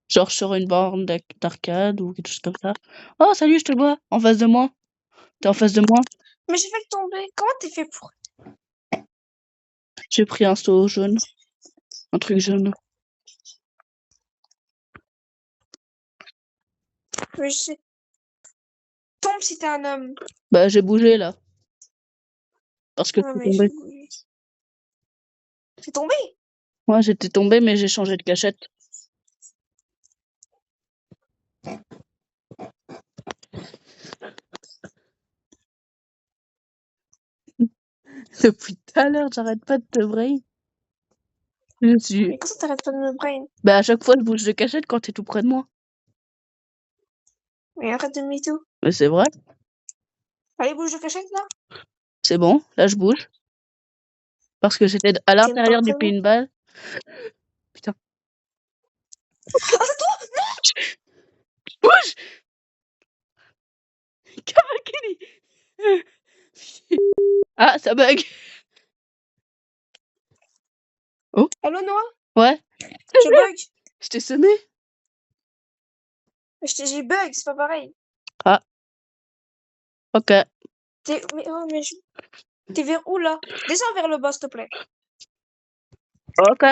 Genre sur une borne d'arcade ou quelque chose comme ça. Oh salut, je te vois. En face de moi. T'es en face de moi. Mais j'ai fait tomber. Comment t'es fait pour... J'ai pris un seau jaune. Un truc jaune. Mais je sais. Tombe si t'es un homme. Bah j'ai bougé là. Parce que Ouais, je suis mais je tombée. suis... T'es tombé? Moi j'étais tombée mais j'ai changé de cachette. Depuis tout à l'heure, j'arrête pas de te brailler. Je suis. Mais comment ça t'arrêtes pas de me brain? Bah à chaque fois je bouge de cachette quand t'es tout près de moi. Mais arrête de me tout. Mais c'est vrai. Allez, bouge de cachette, là. C'est bon, là je bouge. Parce que j'étais à T'aimes pas l'intérieur du près de moi? pinball. Putain. Ah, c'est toi? Bouge! Kamakiri! Ah, ça bug. Oh, Allô, Noah? ouais. Je bug. Je t'ai semé. J'ai bug, c'est pas pareil. Ah, ok. T'es vers où, là? Descends vers le bas, s'il te plaît. Ok.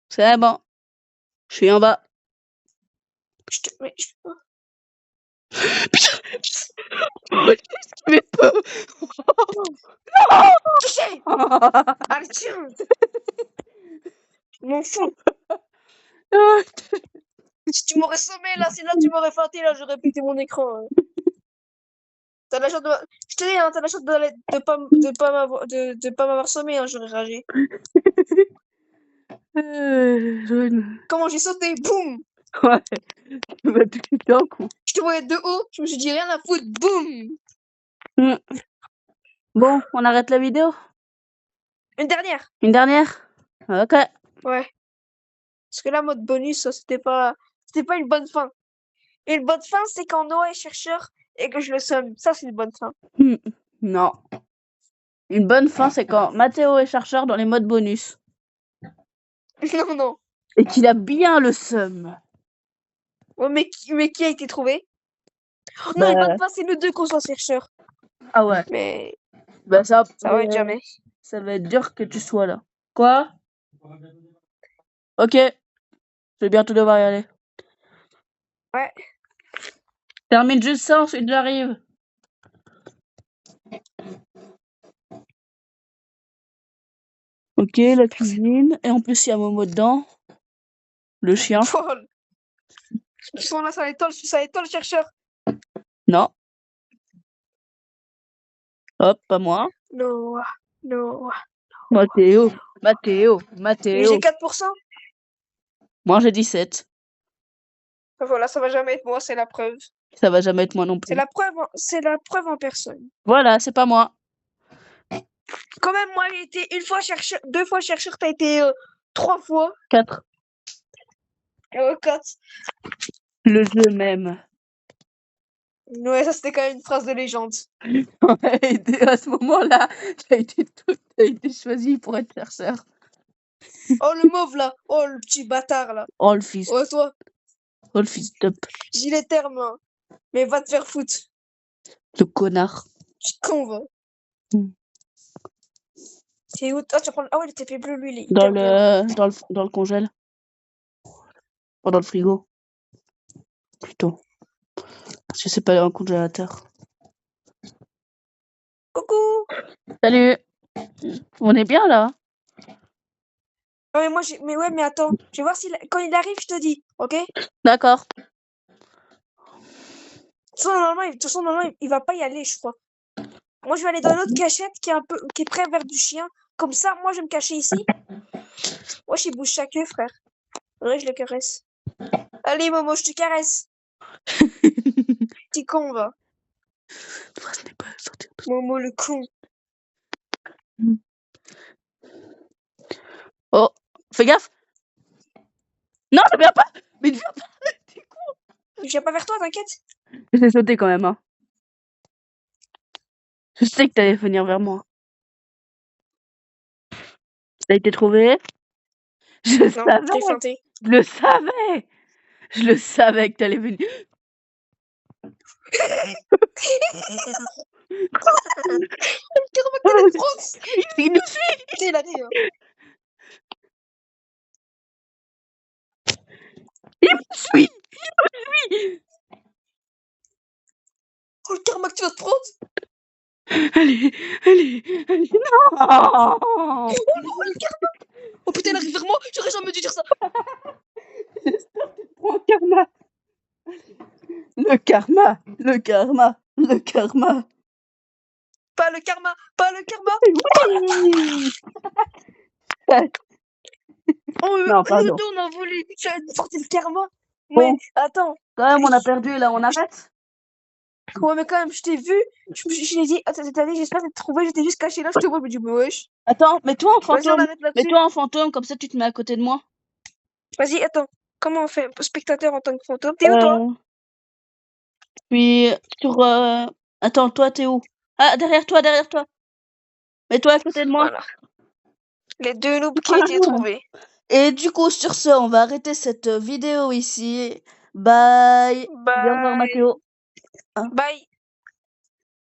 C'est bon. Je suis en bas. Mais je peux pas. Mais pas. Touché! Allez, tiens! Mon fou! Si tu m'aurais sommé, là, si là, tu m'aurais feinté, là, j'aurais pété mon écran. T'as la chance de... Je te dis, hein, t'as la chance de pas m'avoir sommé, hein, j'aurais ragé. Jaune. Comment j'ai sauté, boum! Ouais. Tu m'as tout d'un coup. Je te voyais de haut, je me suis dit rien à foutre, boum! Bon, on arrête la vidéo? Une dernière! Une dernière? Ok. Ouais. Parce que là, mode bonus, ça, c'était pas une bonne fin. Une bonne fin, c'est quand Noah est chercheur et que je le somme. Ça, c'est une bonne fin. Non. Une bonne fin, c'est quand Mathéo est chercheur dans les modes bonus. Non, non. Et qu'il a bien le seum. Ouais, mais qui a été trouvé? Oh, non, Bah, une bonne fin, c'est nous deux qu'on soit chercheurs. ah ouais. Mais Bah ça va être jamais. ça va être dur que tu sois là. Quoi? Ok, je vais bientôt devoir y aller. Ouais. Termine juste ça, ensuite j'arrive. Ok, la cuisine. Et en plus, il y a Momo dedans. Le chien. Paul. Ils sont là, ça étole le chercheur. Non. Hop, pas moi. Non. Mathéo. Mais j'ai 4%. Moi, j'ai 17. Voilà, ça va jamais être moi, c'est la preuve. Ça va jamais être moi non C'est plus. la preuve en personne. Voilà, c'est pas moi. Quand même, moi, j'ai été 2 fois chercheur, t'as été 3 fois. 4. 4. Le jeu même. Ouais, ça c'était quand même une phrase de légende. Ouais, à ce moment-là, t'as été choisi pour être chercheur. Oh, le mauve là. Oh, le petit bâtard là. Oh le fils. Oh, toi. Oh le fils top. Gilet terme. Hein. Mais va te faire foutre. Le connard. Tu es con, va. C'est où? Ah, tu prends... Ah ouais, le TP bleu, lui, il est Dans hyper bien. dans le congèle. Pas dans le frigo. Plutôt. Parce que c'est pas un congélateur. Coucou. Salut. On est bien là? Ah, mais moi, mais ouais, mais attends. Je vais voir quand il arrive, je te dis. Ok? D'accord. De toute façon, normalement, il va pas y aller, je crois. Moi, je vais aller dans l'autre cachette qui est près vers du chien. Comme ça, moi, je vais me cacher ici. Moi, il bouge chaque queue, frère. Ouais, je le caresse. Allez, Momo, je te caresse. Petit con, va. Momo, le con. Oh, fais gaffe. Non, ne viens pas. Mais ne viens pas. T'es con. Je viens pas vers toi, t'inquiète. Je t'ai sauté quand même. Hein. Je sais que t'allais venir vers moi. T'as été trouvé? Je Non, savais. je t'ai feinté. Je le savais. Je le savais que t'allais venir. Il nous suit. Il arrive. Il me suit. Il me suit. Oh, le karma que tu vas te prendre. Allez, non. Oh non, le karma. Oh putain, il arrive vers moi. J'aurais jamais dû dire ça. J'espère que tu prends le karma. Le karma. Pas le karma. Oui. Oh, Non, pardon. nous, on a volé. J'allais te porter le karma. Bon. Mais attends. Quand même, on a perdu, là, on arrête? Ouais, mais quand même, je t'ai vu. Je l'ai dit, attends, t'as dit, j'espère t'être trouvé. J'étais juste caché là. Je te vois, je me dis, mais wesh. Attends, mets-toi en Vas-y, on fantôme. arrête là-dessus. Mets-toi en fantôme, comme ça tu te mets à côté de moi. Vas-y, attends. Comment on fait? Spectateur en tant que fantôme. T'es où, toi? Puis, sur... Attends, toi, t'es où? Ah, derrière toi. Mets-toi à côté de moi. Voilà. Les 2 noobs qui ont été trouvés. Et du coup, sur ce, on va arrêter cette vidéo ici. Bye. Dis au revoir, Mathéo. Bye.